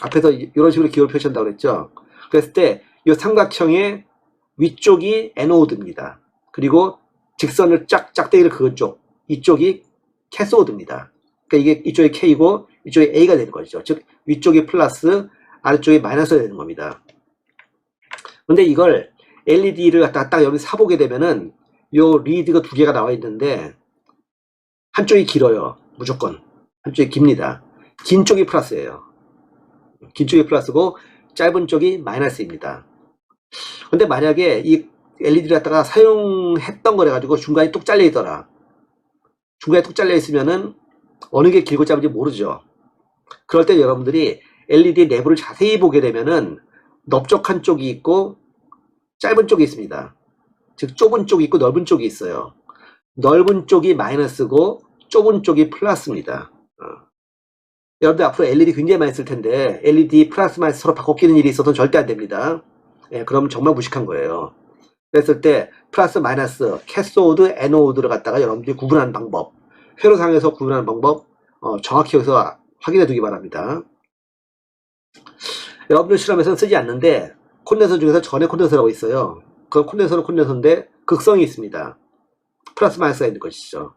앞에서 이런 식으로 기호로 표시한다고 그랬죠. 그랬을 때 이 삼각형의 위쪽이 에노드입니다. 그리고 직선을 짝대기를 그은 쪽, 이쪽이 캐소드입니다. 그러니까 이게 이쪽이 K고 이쪽이 A가 되는 거죠. 즉 위쪽이 플러스, 아래쪽이 마이너스가 되는 겁니다. 근데 이걸 LED를 갖다가 딱 여기 사보게 되면은 요 리드가 두 개가 나와 있는데 한쪽이 길어요. 무조건 한쪽이 깁니다. 긴 쪽이 플러스예요. 긴 쪽이 플러스고 짧은 쪽이 마이너스입니다. 근데 만약에 이 LED를 갖다가 사용했던 거래 가지고 중간에 뚝 잘려 있더라. 중간에 뚝 잘려 있으면은 어느 게 길고 짧은지 모르죠. 그럴 때 여러분들이 LED 내부를 자세히 보게 되면은 넓적한 쪽이 있고 짧은 쪽이 있습니다. 즉 좁은 쪽이 있고 넓은 쪽이 있어요. 넓은 쪽이 마이너스고 좁은 쪽이 플러스입니다. 여러분들 앞으로 LED 굉장히 많이 쓸 텐데 LED 플러스 마이너스 서로 바꿔 끼는 일이 있어서는 절대 안 됩니다. 그럼 정말 무식한 거예요. 그랬을 때 플러스 마이너스 캐소드 에노드를 갖다가 여러분들이 구분하는 방법, 회로상에서 구분하는 방법 정확히 여기서 확인해 두기 바랍니다. 여러분들 실험에서는 쓰지 않는데 콘덴서 중에서 전해 콘덴서라고 있어요. 그 콘덴서는 콘덴서인데 극성이 있습니다. 플러스 마이너스가 있는 것이죠.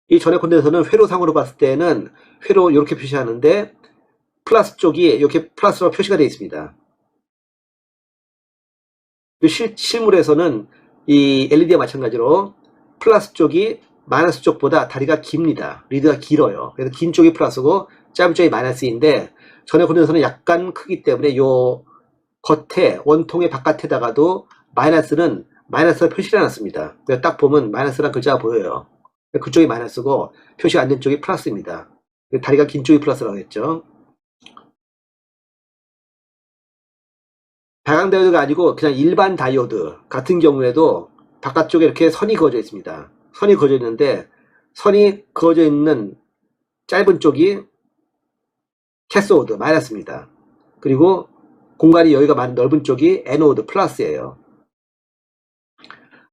이 전해 콘덴서는 회로상으로 봤을 때는 회로 이렇게 표시하는데 플러스 쪽이 이렇게 플러스로 표시가 되어 있습니다. 실물에서는 이 LED와 마찬가지로 플러스 쪽이 마이너스 쪽보다 다리가 깁니다. 리드가 길어요. 그래서 긴 쪽이 플러스고 짧은 쪽이 마이너스인데 전해 콘덴서는 약간 크기 때문에 요 겉에 원통의 바깥에다가도 마이너스를 표시를 해놨습니다. 그래서 딱 보면 마이너스란 글자가 보여요. 그쪽이 마이너스고 표시가 안 된 쪽이 플러스입니다. 다리가 긴 쪽이 플러스라고 했죠. 발광 다이오드가 아니고 그냥 일반 다이오드 같은 경우에도 바깥쪽에 이렇게 선이 그어져 있습니다. 선이 그어져 있는데 선이 그어져 있는 짧은 쪽이 캐소드 마이너스입니다. 그리고 공간이 여기가 많은 넓은 쪽이 에노드 플러스예요.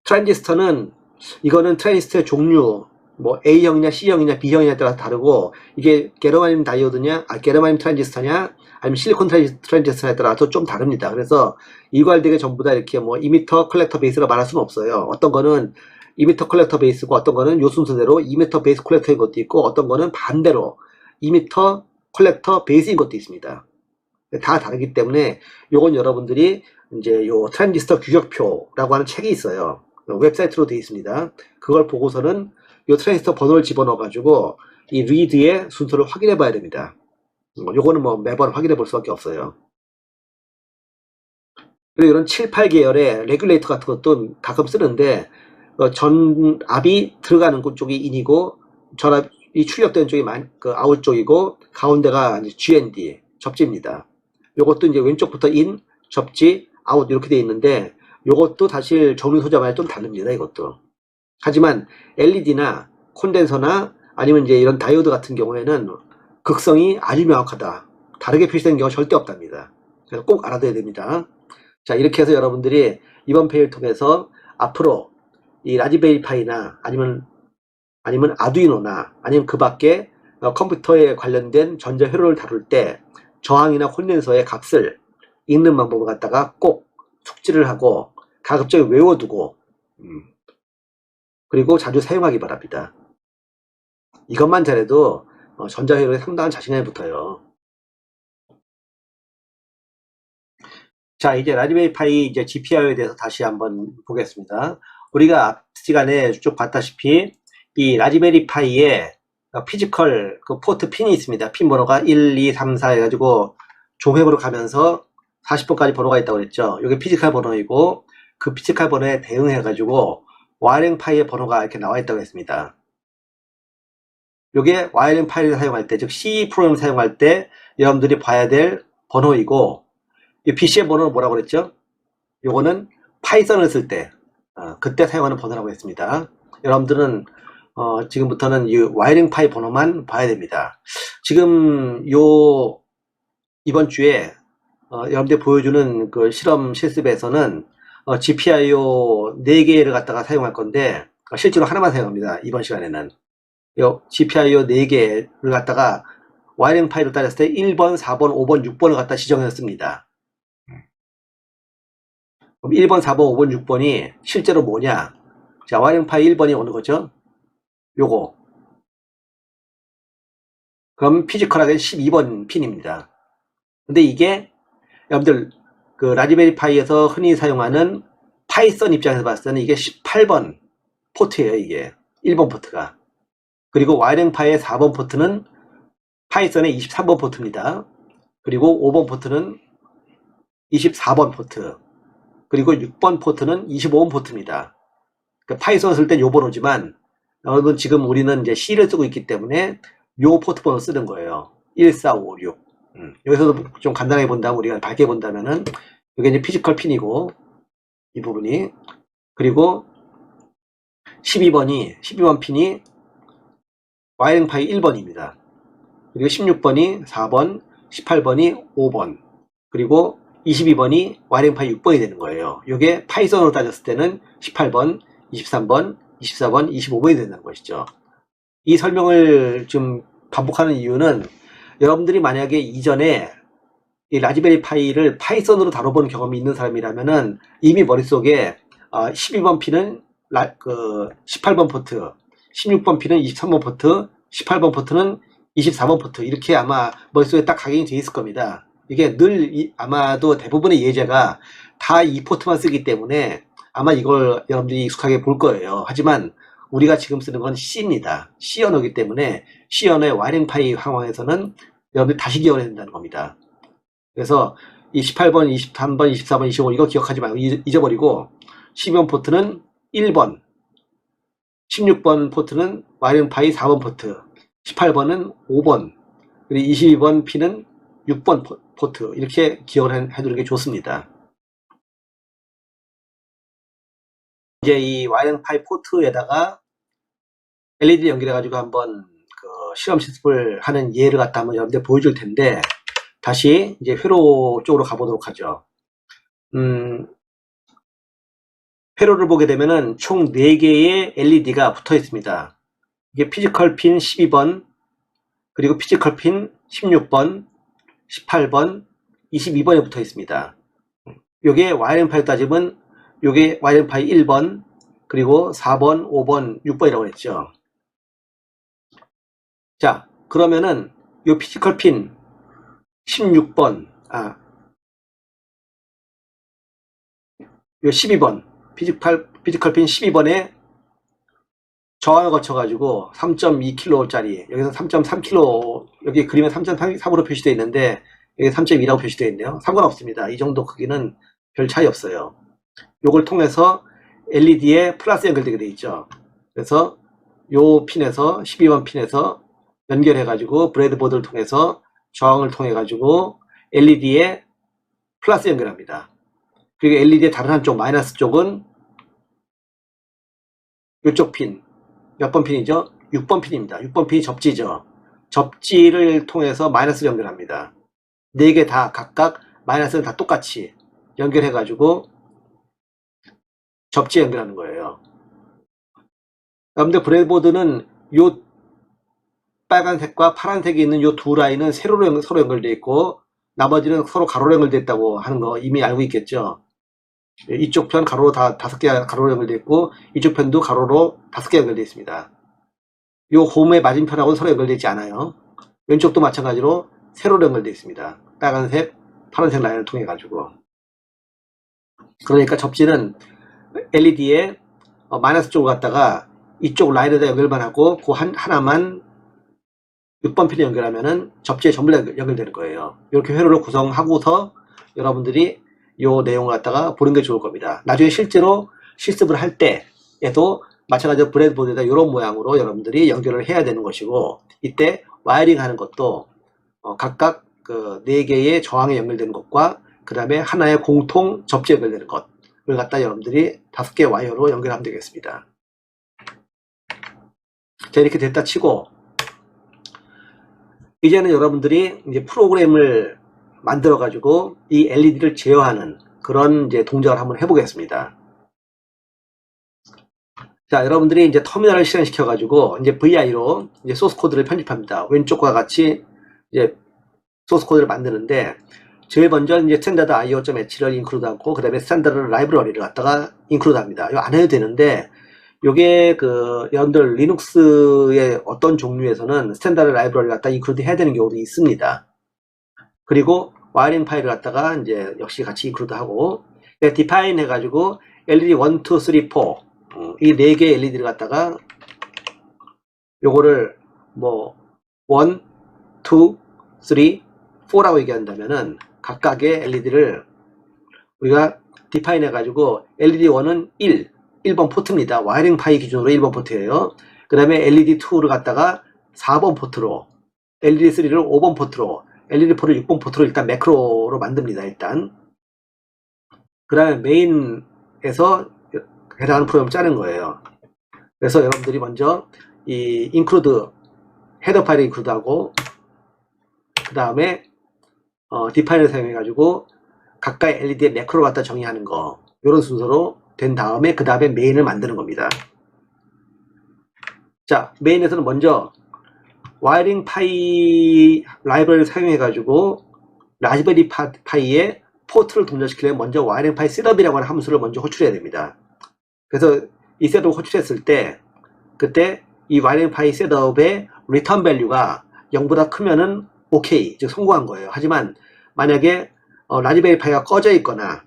트랜지스터는 이거는 트랜지스터의 종류 뭐 A형이냐 C형이냐 B형이냐에 따라 다르고 이게 게르마늄 다이오드냐 게르마늄 트랜지스터냐 아니면 실리콘 트랜지스터냐에 따라서 좀 다릅니다. 그래서 일괄되게 전부 다 이렇게 뭐 이미터 컬렉터 베이스로 말할 수는 없어요. 어떤 거는 이미터 컬렉터 베이스고 어떤 거는 요 순서대로 이미터 베이스 컬렉터인 것도 있고 어떤 거는 반대로 이미터 컬렉터 베이스인 것도 있습니다. 다 다르기 때문에 요건 여러분들이 이제 요 트랜지스터 규격표라고 하는 책이 있어요. 웹사이트로 되어 있습니다. 그걸 보고서는 요 트랜지스터 번호를 집어넣어 가지고 이 리드의 순서를 확인해 봐야 됩니다. 요거는 뭐 매번 확인해 볼 수밖에 없어요. 그리고 이런 7, 8계열의 레귤레이터 같은 것도 가끔 쓰는데 전압이 들어가는 쪽이 인이고 전압이 출력되는 쪽이 아웃 쪽이고 가운데가 이제 GND 접지입니다. 요것도 이제 왼쪽부터 인, 접지, 아웃 이렇게 되어 있는데 요것도 사실 정리 소자마다 좀 다릅니다. 이것도. 하지만 LED나 콘덴서나 아니면 이제 이런 다이오드 같은 경우에는 극성이 아주 명확하다. 다르게 표시되는 경우가 절대 없답니다. 그래서 꼭 알아둬야 됩니다. 자, 이렇게 해서 여러분들이 이번 페이를 통해서 앞으로 이 라즈베리 파이나 아니면 아두이노나 아니면 그 밖에 컴퓨터에 관련된 전자 회로를 다룰 때 저항이나 콘덴서의 값을 읽는 방법을 갖다가 꼭 숙지를 하고 가급적이 외워두고 그리고 자주 사용하기 바랍니다. 이것만 잘해도 전자 회로에 상당한 자신감이 붙어요. 자, 이제 라즈베리 파이 이제 GPIO에 대해서 다시 한번 보겠습니다. 우리가 앞 시간에 쭉 봤다시피 이 라즈베리 파이에 피지컬 그 포트 핀이 있습니다. 핀 번호가 1, 2, 3, 4 해가지고 종횡으로 가면서 40번까지 번호가 있다고 그랬죠. 이게 피지컬 번호이고 그 피지컬 번호에 대응해가지고 와이어링 파이의 번호가 이렇게 나와 있다고 했습니다. 이게 와이어링 파이를 사용할 때, 즉 C 프로그램을 사용할 때 여러분들이 봐야 될 번호이고, 이 PC의 번호는 뭐라고 그랬죠? 요거는 파이썬을 쓸 때, 그때 사용하는 번호라고 했습니다. 여러분들은 지금부터는 이 와이어링 파이 번호만 봐야 됩니다. 지금 이번 주에 여러분들 보여주는 그 실험 실습에서는 GPIO 4개를 갖다가 사용할 건데 실제로 하나만 사용합니다. 이번 시간에는 요 GPIO 4개를 갖다가 와이어링 파이로 따졌을 때 1번, 4번, 5번, 6번을 갖다 지정했습니다. 그럼 1번, 4번, 5번, 6번이 실제로 뭐냐? 자, 와이어링 파이 1번이 어느 거죠? 요거. 그럼 피지컬하게 12번 핀입니다. 근데 이게 여러분들 그 라즈베리 파이에서 흔히 사용하는 파이썬 입장에서 봤을 때는 이게 18번 포트예요. 이게 1번 포트가. 그리고 와이어링 파이의 4번 포트는 파이썬의 23번 포트입니다. 그리고 5번 포트는 24번 포트. 그리고 6번 포트는 25번 포트입니다. 그러니까 파이썬을 쓸 땐 요 번호지만 여러분 지금 우리는 이제 C를 쓰고 있기 때문에 요 포트 번호 쓰는 거예요. 1, 4, 5, 6. 여기서도 좀 간단하게 본다면 우리가 밝게 본다면은 이게 이제 피지컬 핀이고 이 부분이 그리고 12번 핀이 와이어링 파이 1번입니다. 그리고 16번이 4번, 18번이 5번, 그리고 22번이 와이어링 파이 6번이 되는 거예요. 이게 파이썬으로 따졌을 때는 18번, 23번, 24번, 25번이 된다는 것이죠. 이 설명을 좀 반복하는 이유는 여러분들이 만약에 이전에 이 라즈베리 파이를 파이썬으로 다뤄본 경험이 있는 사람이라면은 이미 머릿속에 12번 핀은 18번 포트, 16번 핀은 23번 포트, 18번 포트는 24번 포트 이렇게 아마 머릿속에 딱 각인이 돼 있을 겁니다. 이게 늘 아마도 대부분의 예제가 다 이 포트만 쓰기 때문에 아마 이걸 여러분들이 익숙하게 볼 거예요. 하지만 우리가 지금 쓰는 건 C입니다. C 언어이기 때문에 C 언어의 와이어링 파이 상황에서는 여러분들이 다시 기억해야 된다는 겁니다. 그래서 이 18번, 23번, 24번, 25 이거 기억하지 말고 잊어버리고 12번 포트는 1번, 16번 포트는 와이어링 파이 4번 포트, 18번은 5번, 그리고 22번 핀은 6번 포트 이렇게 기억을 해두는 게 좋습니다. 이제 이 와이어링 파이 포트에다가 LED 연결해가지고 한번 그 실험 실습을 하는 예를 갖다 한번 여러분들 보여줄 텐데 다시 이제 회로 쪽으로 가보도록 하죠. 회로를 보게 되면은 총 4개의 LED가 붙어 있습니다. 이게 피지컬 핀 12번, 그리고 피지컬 핀 16번, 18번, 22번에 붙어 있습니다. 요게 와이어링 파이 따지면 요게 와이어링 파이 1번, 그리고 4번, 5번, 6번이라고 했죠. 자, 그러면은 요 피지컬 핀 16번, 요 12번, 피지컬 핀 12번에 저항을 거쳐가지고 3.2kH짜리, 여기서 3.3kH, 여기 그림에 3.3으로 표시되어 있는데, 여기 3.2라고 표시되어 있네요. 상관없습니다. 이 정도 크기는 별 차이 없어요. 요걸 통해서 LED에 플러스 연결되게 되어 있죠. 그래서 요 핀에서, 12번 핀에서 연결해가지고, 브레드보드를 통해서 저항을 통해가지고, LED에 플러스 연결합니다. 그리고 LED의 다른 한쪽, 마이너스 쪽은 이쪽 핀, 몇 번 핀이죠? 6번 핀입니다. 6번 핀이 접지죠. 접지를 통해서 마이너스를 연결합니다. 4개 다 각각 마이너스는 다 똑같이 연결해 가지고 접지에 연결하는 거예요. 여러분들 브레드보드는 요 빨간색과 파란색이 있는 요 두 라인은 세로로 서로 연결되어 있고 나머지는 서로 가로로 연결되어 있다고 하는 거 이미 알고 있겠죠. 이쪽 편 가로로 다 5개 가로로 연결되어 있고 이쪽 편도 가로로 5개 연결되어 있습니다. 요 홈의 맞은편하고는 서로 연결되어 있지 않아요. 왼쪽도 마찬가지로 세로로 연결되어 있습니다. 빨간색, 파란색 라인을 통해 가지고. 그러니까 접지는 LED에 마이너스 쪽으로 갔다가 이쪽 라인에다 연결만 하고 그 하나만 6번 핀에 연결하면은 접지에 전부 다 연결되는 거예요. 이렇게 회로를 구성하고서 여러분들이 이 내용을 갖다가 보는 게 좋을 겁니다. 나중에 실제로 실습을 할 때에도 마찬가지로 브레드보드에다 이런 모양으로 여러분들이 연결을 해야 되는 것이고, 이때 와이링 하는 것도 각각 그 4개의 저항에 연결되는 것과 그 다음에 하나의 공통 접지에 연결되는 것을 갖다 여러분들이 5개 와이어로 연결하면 되겠습니다. 자, 이렇게 됐다 치고 이제는 여러분들이 이제 프로그램을 만들어 가지고 이 LED를 제어하는 그런 이제 동작을 한번 해보겠습니다. 자, 여러분들이 이제 터미널을 실행시켜 가지고 이제 VI로 이제 소스 코드를 편집합니다. 왼쪽과 같이 이제 소스 코드를 만드는데, 제일 먼저 이제 스탠다드 IO.h를 인클루드하고 그 다음에 스탠다드 라이브러리를 갖다가 인클루드합니다. 이거 안 해도 되는데, 요게 그 여러분들 리눅스의 어떤 종류에서는 스탠다드 라이브러리를 갖다 인클루드 해야 되는 경우도 있습니다. 그리고 와이링 파일을 갖다가 이제 역시 같이 인클루드하고 디파인 해가지고 LED 1, 2, 3, 4 이 4개의 LED를 갖다가 요거를 뭐 1, 2, 3, 4라고 얘기한다면은 각각의 LED를 우리가 디파인 해가지고 LED1은 1번 포트입니다. 와이링 파이 기준으로 1번 포트예요. 그 다음에 LED2를 갖다가 4번 포트로, LED3를 5번 포트로, LED4를 6번 포트로 일단 매크로로 만듭니다. 일단 그 다음에 메인에서 해당하는 프로그램을 짜는 거예요. 그래서 여러분들이 먼저 이 include 헤더 파일을 include하고 그 다음에 디파인을 사용해 가지고 각각의 LED의 매크로 갖다 정의하는 거, 이런 순서로 된 다음에 그 다음에 메인을 만드는 겁니다. 자, 메인에서는 먼저 와이링 파이 라이브러리를 사용해 가지고 라즈베리 파이에 포트를 동작시키려면 먼저 와이링 파이 셋업이라고 하는 함수를 먼저 호출해야 됩니다. 그래서 이 셋업을 호출했을 때 그때 이 와이링 파이 셋업의 리턴 밸류가 0보다 크면은 오케이, 즉 성공한 거예요. 하지만 만약에 라즈베리 파이가 꺼져 있거나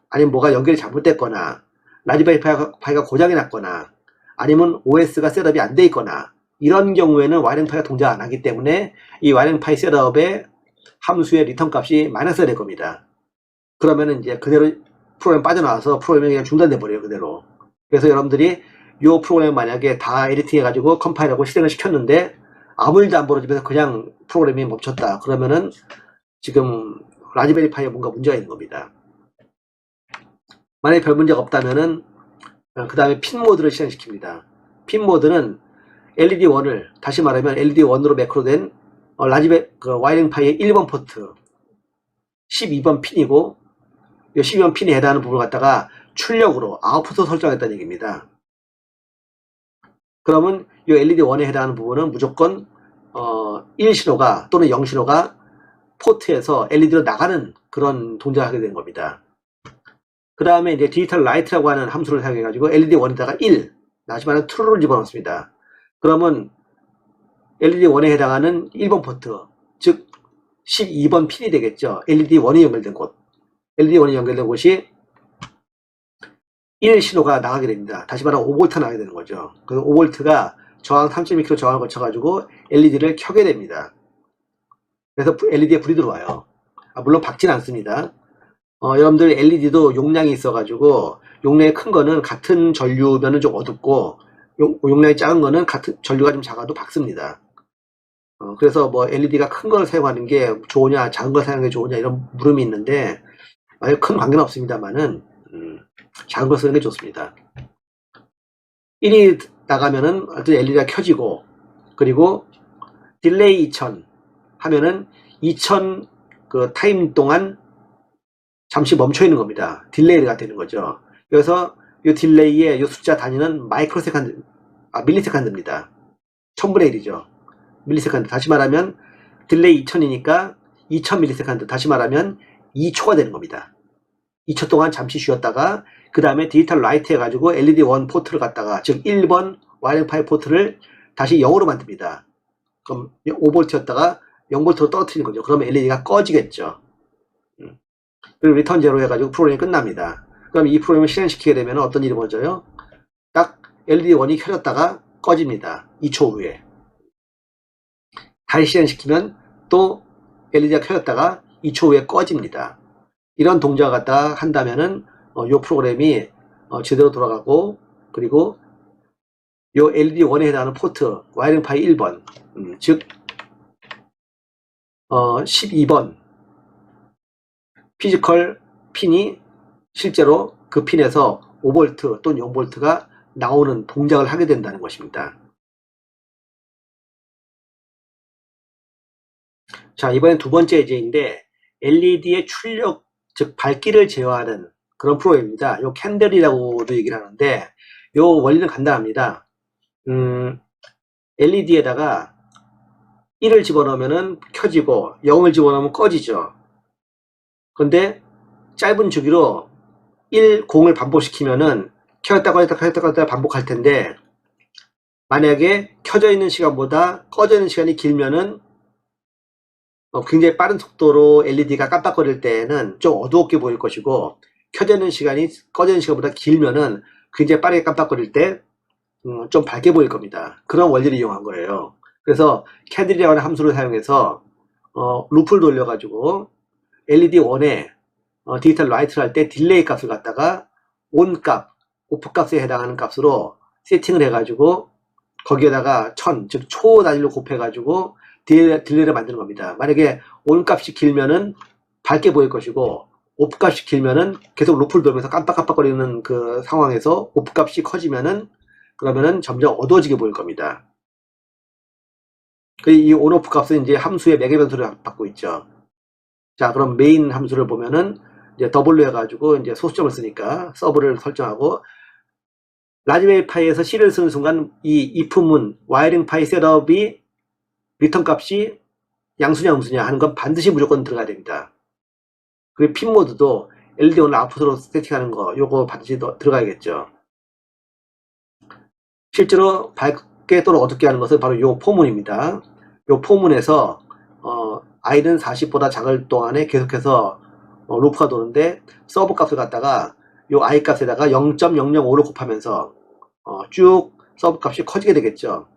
아니면 뭐가 연결이 잘못됐거나 라즈베리 파이가 고장이 났거나 아니면 OS가 셋업이 안 돼 있거나 이런 경우에는 와이링 파이가 동작 안 하기 때문에 이 와이링 파이 셋업의 함수의 리턴 값이 마이너스가 될 겁니다. 그러면은 이제 그대로 프로그램 빠져나와서 프로그램이 그냥 중단돼 버려요, 그대로. 그래서 여러분들이 이 프로그램 만약에 다 에디팅 해가지고 컴파일하고 실행을 시켰는데 아무 일도 안 벌어지면서 그냥 프로그램이 멈췄다. 그러면은 지금 라즈베리 파이에 뭔가 문제가 있는 겁니다. 만약에 별 문제가 없다면은 그 다음에 핀 모드를 실행시킵니다. 핀 모드는 LED1을, 다시 말하면 LED1으로 매크로된 와이링 파이의 1번 포트 12번 핀이고, 이 12번 핀에 해당하는 부분을 갖다가 출력으로 아웃풋으로 설정했다는 얘기입니다. 그러면 이 LED1에 해당하는 부분은 무조건 1신호가 또는 0신호가 포트에서 LED로 나가는 그런 동작을 하게 되는 겁니다. 그 다음에 이제 디지털 라이트라고 하는 함수를 사용해 가지고 LED1에다가 1, 다시 말하면 true를 집어넣습니다. 그러면 LED1에 해당하는 1번 포트, 즉 12번 핀이 되겠죠. LED1이 연결된 곳, LED1이 연결된 곳이 1신호가 나가게 됩니다. 다시 말하면 5V 나가게 되는 거죠. 그래서 5V가 저항 3.2kV 저항을 거쳐가지고 LED를 켜게 됩니다. 그래서 LED에 불이 들어와요. 물론 밝진 않습니다. 여러분들 LED도 용량이 있어가지고 용량이 큰 거는 같은 전류면은 좀 어둡고 용량이 작은 거는 같은 전류가 좀 작아도 밝습니다. 그래서 뭐 LED가 큰 걸 사용하는 게 좋으냐 작은 걸 사용하는 게 좋으냐 이런 물음이 있는데 큰 관계는 없습니다만은 작은 걸 쓰는 게 좋습니다. 1이 나가면은 LED가 켜지고, 그리고 딜레이 2000 하면은 2000 그 타임 동안 잠시 멈춰 있는 겁니다. 딜레이가 되는 거죠. 그래서 이 딜레이의 이 숫자 단위는 마이크로세컨드, 밀리세컨드입니다. 1000분의 1이죠. 밀리세컨드. 다시 말하면 딜레이 2000이니까 2000밀리세컨드. 다시 말하면 2초가 되는 겁니다. 2초 동안 잠시 쉬었다가 그 다음에 디지털 라이트 해가지고 LED 1 포트를 갖다가 즉 1번 와이링 파이 포트를 다시 0으로 만듭니다. 그럼 5V였다가 0V로 떨어뜨리는 거죠. 그러면 LED가 꺼지겠죠. 그리고 리턴 제로 해가지고 프로그램이 끝납니다. 그럼 이 프로그램을 실행시키게 되면 어떤 일이 벌어져요? 딱 LED 1이 켜졌다가 꺼집니다. 2초 후에. 다시 실행시키면 또 LED가 켜졌다가 2초 후에 꺼집니다. 이런 동작을 갖다가 한다면은 이 프로그램이 제대로 돌아가고, 그리고 이 LED 1에 해당하는 포트 와이링 파이 1번 즉 12번 피지컬 핀이 실제로 그 핀에서 5V 또는 0V가 나오는 동작을 하게 된다는 것입니다. 자, 이번엔 두 번째 예제인데 LED의 출력, 즉 밝기를 제어하는 그런 프로그램입니다. 요 캔들이라고도 얘기를 하는데 요 원리는 간단합니다. LED에다가 1을 집어넣으면 켜지고 0을 집어넣으면 꺼지죠. 그런데 짧은 주기로 1, 0을 반복시키면은 켜졌다 꺼졌다 켜졌다 꺼졌다 반복할 텐데, 만약에 켜져 있는 시간보다 꺼져 있는 시간이 길면은 굉장히 빠른 속도로 LED가 깜빡거릴 때에는 좀 어두웠게 보일 것이고, 켜져 있는 시간이 꺼져 있는 시간보다 길면은 굉장히 빠르게 깜빡거릴 때 좀 밝게 보일 겁니다. 그런 원리를 이용한 거예요. 그래서 캔들이라는 함수를 사용해서 루프를 돌려가지고 LED 1에 디지털 라이트를 할 때 딜레이 값을 갖다가 ON 값, 오프 값에 해당하는 값으로 세팅을 해가지고 거기에다가 1000, 즉 초 단위로 곱해가지고 딜레이를 만드는 겁니다. 만약에 ON 값이 길면은 밝게 보일 것이고, 오프 값이 길면은 계속 루프를 돌면서 깜빡깜빡거리는 그 상황에서 오프 값이 커지면은 그러면은 점점 어두워지게 보일 겁니다. 이 온오프 값은 이제 함수의 매개 변수를 받고 있죠. 자, 그럼 메인 함수를 보면은 이제 W 해가지고 이제 소수점을 쓰니까 서브를 설정하고, 라즈베리 파이에서 C를 쓰는 순간 이 if문 와이링 파이 셋업이 리턴 값이 양수냐 음수냐 하는 건 반드시 무조건 들어가야 됩니다. 그리고 핀 모드도 LED 오늘 아웃풋으로 세팅하는 거 요거 반드시 들어가야겠죠. 실제로 밝게 또는 어둡게 하는 것은 바로 요 포문입니다. 요 포문에서 I는 40보다 작을 동안에 계속해서 루프가 도는데 서브 값을 갖다가 요 I 값에다가 0.005를 곱하면서 쭉 서브 값이 커지게 되겠죠.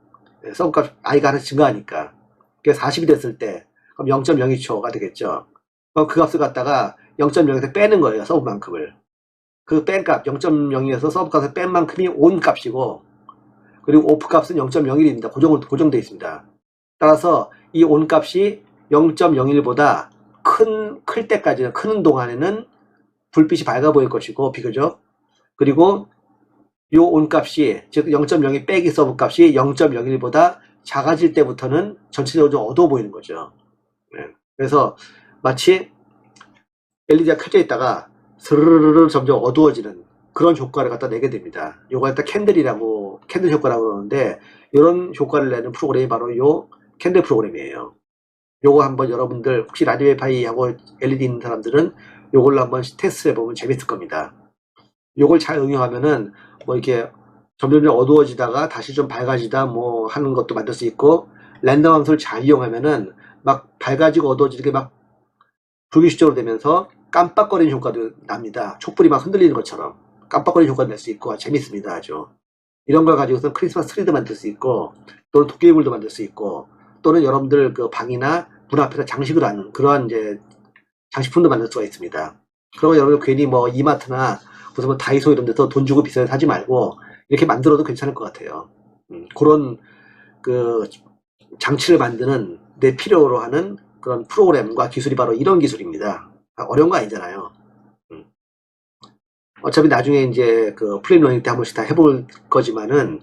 서브 값 I가 하나씩 증가하니까. 그게 40이 됐을 때 그럼 0.02초가 되겠죠. 그럼 그 값을 갖다가 0.0에서 빼는 거예요. 서브만큼을. 그 뺀 값 0.02에서 서브 값을 뺀 만큼이 온 값이고, 그리고 오프 값은 0.01입니다. 고정되어 있습니다. 따라서 이 온 값이 0.01보다 클 때까지는, 크는 동안에는 불빛이 밝아 보일 것이고, 비교적. 그리고 이 온 값이, 즉 0.02 빼기 서브 값이 0.01보다 작아질 때부터는 전체적으로 좀 어두워 보이는 거죠. 그래서 마치 LED가 켜져 있다가 스르르르 점점 어두워지는 그런 효과를 갖다 내게 됩니다. 요걸 갖다 캔들 효과라고 그러는데, 이런 효과를 내는 프로그램이 바로 요 캔들 프로그램이에요. 요거 한번 여러분들 혹시 라즈베리 파이하고 LED 있는 사람들은 요걸로 한번 테스트 해보면 재밌을 겁니다. 요걸 잘 응용하면은 뭐 이렇게 점점 어두워지다가 다시 좀 밝아지다 뭐 하는 것도 만들 수 있고, 랜덤 함수를 잘 이용하면은 막 밝아지고 어두워지게 막 불규칙적으로 되면서 깜빡거리는 효과도 납니다. 촛불이 막 흔들리는 것처럼 깜빡거리는 효과를 낼 수 있고 재밌습니다. 아주. 이런 걸 가지고서 크리스마스 트리도 만들 수 있고, 또는 도깨비불도 만들 수 있고, 또는 여러분들 그 방이나 문 앞에서 장식을 하는 그러한 이제 장식품도 만들 수가 있습니다. 그러면 여러분 괜히 뭐 이마트나 무슨 뭐 다이소 이런 데서 돈 주고 비싸게 사지 말고 이렇게 만들어도 괜찮을 것 같아요. 그런 그 장치를 만드는 데 필요로 하는 그런 프로그램과 기술이 바로 이런 기술입니다. 어려운 거 아니잖아요. 어차피 나중에 이제 그 플레임 러닝 때 한 번씩 다 해볼 거지만은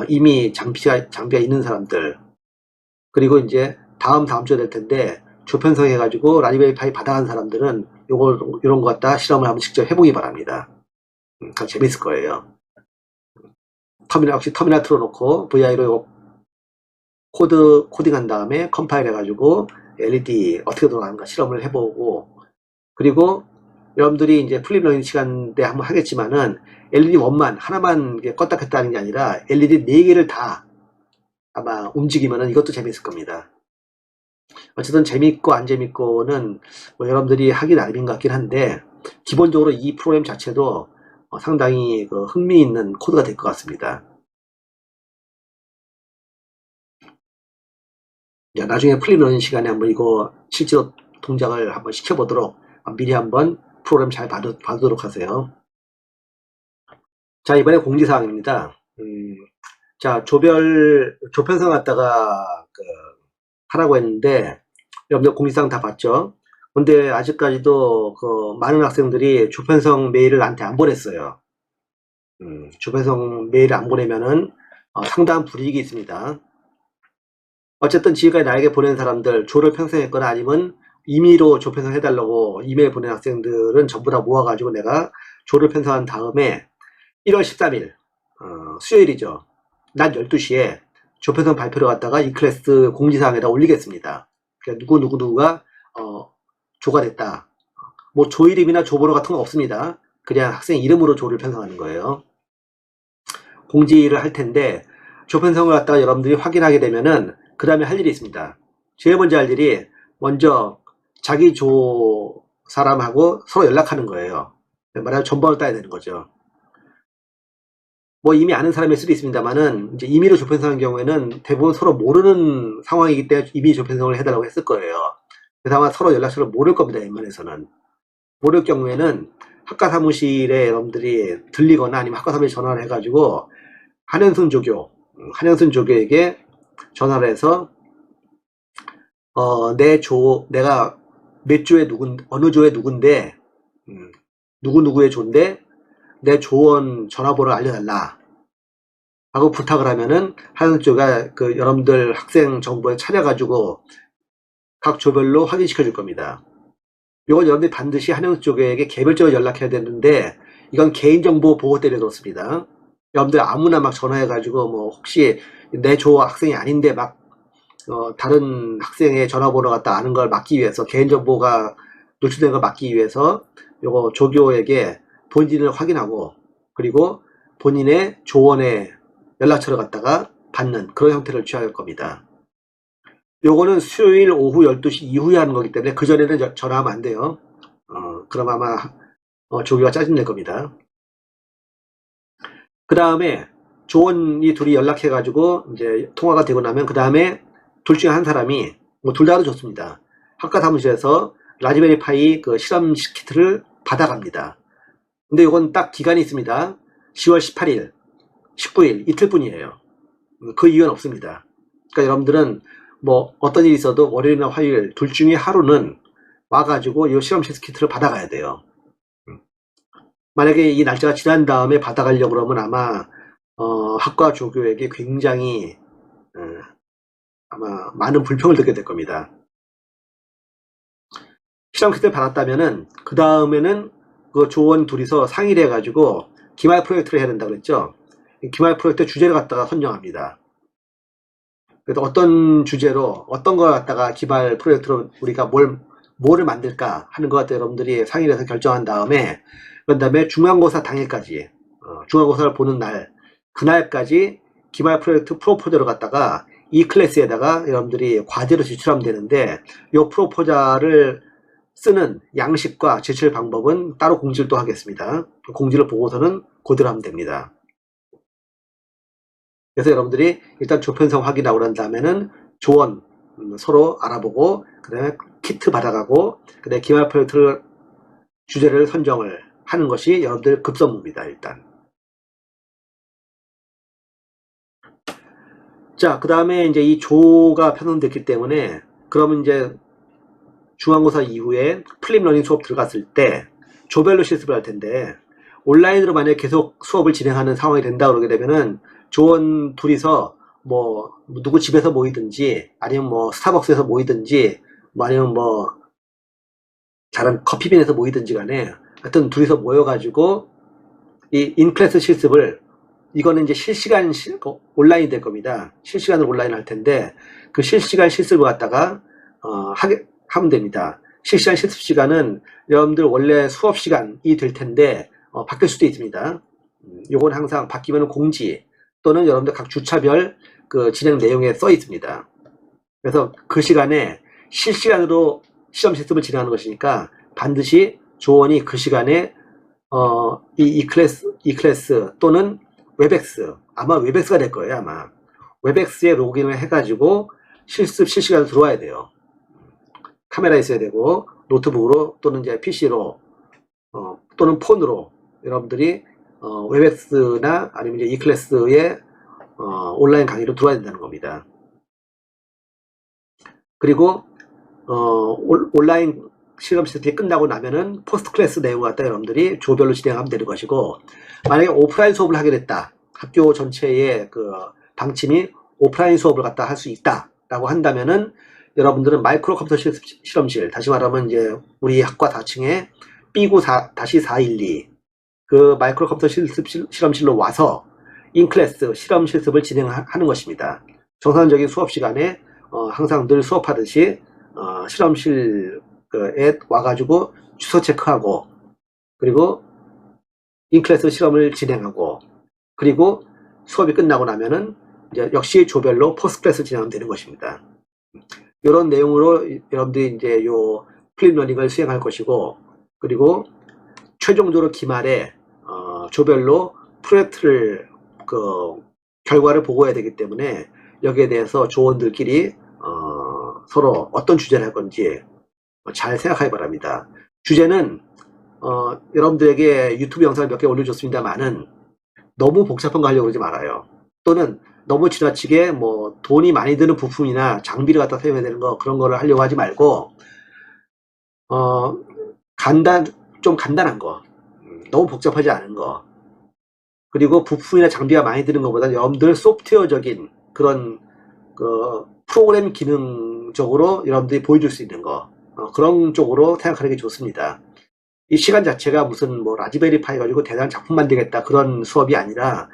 이미 장비가 있는 사람들, 그리고 이제 다음 주에 될 텐데 조편성 해가지고 라즈베리 파이 받아간 사람들은 이런 거 갖다 실험을 한번 직접 해보기 바랍니다. 재밌을 거예요. 혹시 터미널 틀어놓고 VI로 코딩한 다음에 컴파일 해가지고 LED 어떻게 돌아가는가 실험을 해보고, 그리고 여러분들이 이제 플립 러닝 시간 때 한번 하겠지만은 LED 원만 하나만 껐다 켰다 하는 게 아니라 LED 4개를 다 아마 움직이면은 이것도 재밌을 겁니다. 어쨌든 재밌고 안 재밌고는 뭐 여러분들이 하기 나름인 것 같긴 한데, 기본적으로 이 프로그램 자체도 상당히 흥미있는 코드가 될 것 같습니다. 나중에 플립 러닝 시간에 한번 이거 실제로 동작을 한번 시켜보도록 미리 한번 프로그램 잘 봐두도록 하세요. 자, 이번에 공지사항입니다. 자, 조편성 갖다가 하라고 했는데, 여러분들 공지사항 다 봤죠? 근데 아직까지도 많은 학생들이 조편성 메일을 나한테 안 보냈어요. 조편성 메일을 안 보내면은 상당한 불이익이 있습니다. 어쨌든 지금까지 나에게 보낸 사람들, 조를 편성했거나 아니면 임의로 조 편성 해달라고 이메일 보낸 학생들은 전부 다 모아가지고 내가 조를 편성한 다음에 1월 13일 수요일이죠. 낮 12시에 조 편성 발표를 갖다가 이 클래스 공지사항에다 올리겠습니다. 누구가 조가 됐다. 뭐 조 이름이나 조 번호 같은 거 없습니다. 그냥 학생 이름으로 조를 편성하는 거예요. 공지를 할 텐데, 조 편성을 갖다가 여러분들이 확인하게 되면은 그 다음에 할 일이 있습니다. 제일 먼저 할 일이 먼저 자기 조 사람하고 서로 연락하는 거예요. 말하자면 전번을 따야 되는 거죠. 뭐 이미 아는 사람일 수도 있습니다만은 이제 임의로 조 편성한 경우에는 대부분 서로 모르는 상황이기 때문에 임의 조 편성을 해달라고 했을 거예요. 그래서 아마 서로 연락처를 모를 겁니다. 웬만해서는. 모를 경우에는 학과 사무실에 여러분들이 들리거나 아니면 학과 사무실에 전화를 해가지고 한현순 조교에게 전화를 해서 내가 몇 조에 어느 조에 누군데 누구의 조인데 내 조원 전화번호를 알려달라 하고 부탁을 하면은 한현순 조가 여러분들 학생 정보에 찾아가지고 각 조별로 확인시켜 줄 겁니다. 이건 여러분들이 반드시 한현순 조교에게 개별적으로 연락해야 되는데, 이건 개인정보 보호 때문에 그렇습니다. 여러분들 아무나 막 전화해가지고 뭐 혹시 내 조 학생이 아닌데 막 다른 학생의 전화번호 갖다 아는 걸 막기 위해서, 개인정보가 노출된 걸 막기 위해서 요거 조교에게 본인을 확인하고 그리고 본인의 조원의 연락처를 갖다가 받는 그런 형태를 취할 겁니다. 요거는 수요일 오후 12시 이후에 하는 거기 때문에 그 전에는 전화하면 안 돼요. 그럼 아마 조교가 짜증낼 겁니다. 그 다음에 조원이 둘이 연락해가지고 이제 통화가 되고 나면 그 다음에 둘 중에 한 사람이, 뭐 둘 다도 좋습니다. 학과 사무실에서 라즈베리 파이 실험 키트를 받아갑니다. 근데 이건 딱 기간이 있습니다. 10월 18일, 19일 이틀뿐이에요. 그 이유는 없습니다. 그러니까 여러분들은 뭐 어떤 일이 있어도 월요일이나 화요일 둘 중에 하루는 와가지고 이 실험 키트를 받아가야 돼요. 만약에 이 날짜가 지난 다음에 받아가려고 그러면 아마 학과 조교에게 굉장히 아마 많은 불평을 듣게 될 겁니다. 실험 키트를 받았다면은 그 다음에는 그 조원 둘이서 상의를 해가지고 기말 프로젝트를 해야 된다고 그랬죠. 기말 프로젝트 주제를 갖다가 선정합니다. 그래서 어떤 주제로 어떤 걸 갖다가 기말 프로젝트로 우리가 뭐를 만들까 하는 것 같아 여러분들이 상의를 해서 결정한 다음에, 그 다음에 중간고사 당일까지 중간고사를 보는 날 그날까지 기말 프로젝트 프로포저를 갖다가 이 클래스에다가 여러분들이 과제로 제출하면 되는데, 이 프로포저를 쓰는 양식과 제출 방법은 따로 공지를 또 하겠습니다. 공지를 보고서는 그대로 하면 됩니다. 그래서 여러분들이 일단 조편성 확인하고 난 다음에는 조원 서로 알아보고 그 다음에 키트 받아가고 그 다음에 기말 프로젝트 주제를 선정을 하는 것이 여러분들 급선무입니다. 일단 자, 그 다음에 이제 이 조가 편성됐기 때문에 그러면 이제 중간고사 이후에 플립 러닝 수업 들어갔을 때 조별로 실습을 할 텐데, 온라인으로 만약에 계속 수업을 진행하는 상황이 된다 그러게 되면은 조원 둘이서 뭐 누구 집에서 모이든지 아니면 뭐 스타벅스에서 모이든지 뭐 아니면 뭐 다른 커피빈에서 모이든지 간에 하여튼 둘이서 모여가지고 이 인클래스 실습을, 이거는 이제 실시간 온라인이 될 겁니다. 실시간으로 온라인 할 텐데 그 실시간 실습을 갖다가 하면 됩니다. 실시간 실습 시간은 여러분들 원래 수업 시간이 될 텐데 바뀔 수도 있습니다. 요건 항상 바뀌면 공지 또는 여러분들 각 주차별 그 진행 내용에 써 있습니다. 그래서 그 시간에 실시간으로 시험 실습을 진행하는 것이니까 반드시 조원이 그 시간에 이 클래스 또는 웹엑스, 아마 웹엑스가 될 거예요. 아마 웹엑스에 로그인을 해가지고 실습 실시간으로 들어와야 돼요. 카메라 있어야 되고 노트북으로 또는 이제 PC로 또는 폰으로 여러분들이 웹엑스나 아니면 이제 이클래스에 온라인 강의로 들어와야 된다는 겁니다. 그리고 온라인 실험 실습이 끝나고 나면은 포스트 클래스 내용을 갖다 여러분들이 조별로 진행하면 되는 것이고, 만약에 오프라인 수업을 하게 됐다, 학교 전체의 그 방침이 오프라인 수업을 갖다 할 수 있다라고 한다면은 여러분들은 마이크로 컴퓨터 실험실, 다시 말하면 이제 우리 학과 4층에 B9-412 그 마이크로 컴퓨터 실험실로 와서 인클래스 실험 실습을 진행하는 것입니다. 정상적인 수업 시간에 항상 늘 수업하듯이 실험실에 와가지고 주소 체크하고, 그리고 인클래스 실험을 진행하고, 그리고 수업이 끝나고 나면은 이제 역시 조별로 포스트 클래스 진행하면 되는 것입니다. 이런 내용으로 여러분들이 이제 요 플립 러닝을 수행할 것이고, 그리고 최종적으로 기말에 조별로 프로젝트를 결과를 보고해야 되기 때문에 여기에 대해서 조원들끼리 서로 어떤 주제를 할 건지 잘 생각하기 바랍니다. 주제는 여러분들에게 유튜브 영상을 몇 개 올려줬습니다만은 너무 복잡한 거 하려고 그러지 말아요. 또는 너무 지나치게 뭐 돈이 많이 드는 부품이나 장비를 갖다 사용해야 되는 거, 그런 거를 하려고 하지 말고 좀 간단한 거, 너무 복잡하지 않은 거, 그리고 부품이나 장비가 많이 드는 것보다 여러분들 소프트웨어적인 그런 프로그램 기능적으로 여러분들이 보여줄 수 있는 거, 그런 쪽으로 생각하는 게 좋습니다. 이 시간 자체가 무슨 뭐 라즈베리 파이 가지고 대단한 작품 만들겠다 그런 수업이 아니라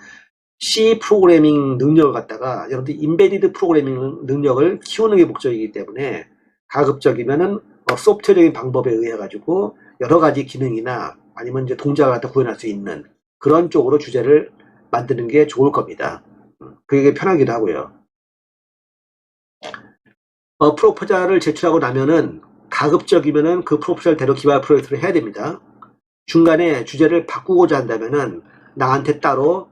C 프로그래밍 능력을 갖다가 여러분들 인베디드 프로그래밍 능력을 키우는 게 목적이기 때문에 가급적이면은 소프트웨어적인 방법에 의해 가지고 여러 가지 기능이나 아니면 이제 동작을 갖다 구현할 수 있는 그런 쪽으로 주제를 만드는 게 좋을 겁니다. 그게 편하기도 하고요. 프로포잘을 제출하고 나면은 가급적이면은 그 프로포잘대로 기말 프로젝트를 해야 됩니다. 중간에 주제를 바꾸고자 한다면은 나한테 따로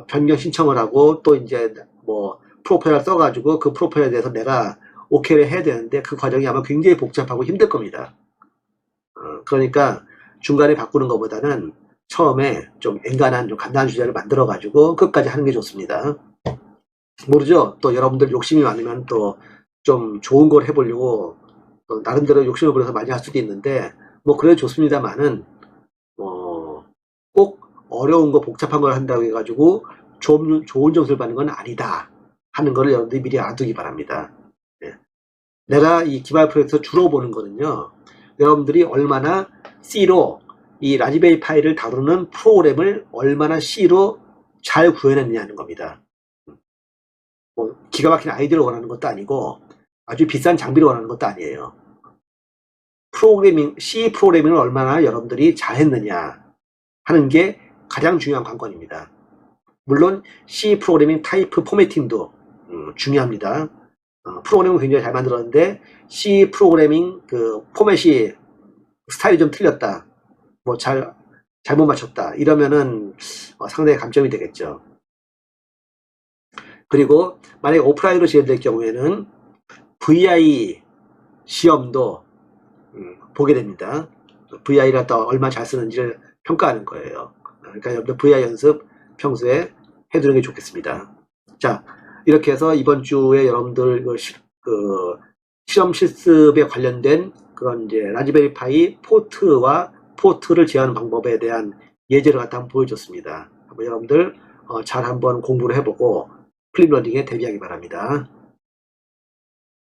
변경 신청을 하고 또 이제 뭐 프로포잘 써가지고 그 프로포잘에 대해서 내가 오케이를 해야 되는데 그 과정이 아마 굉장히 복잡하고 힘들 겁니다. 그러니까 중간에 바꾸는 것보다는 처음에 좀 엔간한 좀 간단한 주제를 만들어 가지고 끝까지 하는 게 좋습니다. 모르죠? 또 여러분들 욕심이 많으면 또 좀 좋은 걸 해보려고 나름대로 욕심을 부려서 많이 할 수도 있는데 뭐 그래도 좋습니다만은 꼭 어려운 거 복잡한 걸 한다고 해가지고 좋은 점수를 받는 건 아니다 하는 거를 여러분들이 미리 알아두기 바랍니다. 네. 내가 이 기말 프로젝트에서 주로 보는 거는요, 여러분들이 얼마나 C로 이 라즈베리 파이를 다루는 프로그램을 얼마나 C로 잘 구현했느냐 하는 겁니다. 뭐 기가 막힌 아이디어를 원하는 것도 아니고 아주 비싼 장비를 원하는 것도 아니에요. C 프로그래밍을 얼마나 여러분들이 잘했느냐 하는 게 가장 중요한 관건입니다. 물론 C 프로그래밍 타입 포매팅도 중요합니다. 프로그램은 굉장히 잘 만들었는데 C 프로그래밍 그 포맷이 스타일이 좀 틀렸다, 뭐 잘못 맞췄다 이러면은 상당히 감점이 되겠죠. 그리고 만약에 오프라인으로 진행될 경우에는 VI 시험도 보게 됩니다. VI를 갖다 얼마 잘 쓰는지를 평가하는 거예요. 그러니까 여러분들 VI 연습 평소에 해두는 게 좋겠습니다. 자, 이렇게 해서 이번 주에 여러분들 실험 실습에 관련된 그런 이제 라즈베리 파이 포트를 제어하는 방법에 대한 예제를 갖다 한번 보여줬습니다. 여러분들 잘 한번 공부를 해보고 플립 러닝에 대비하기 바랍니다.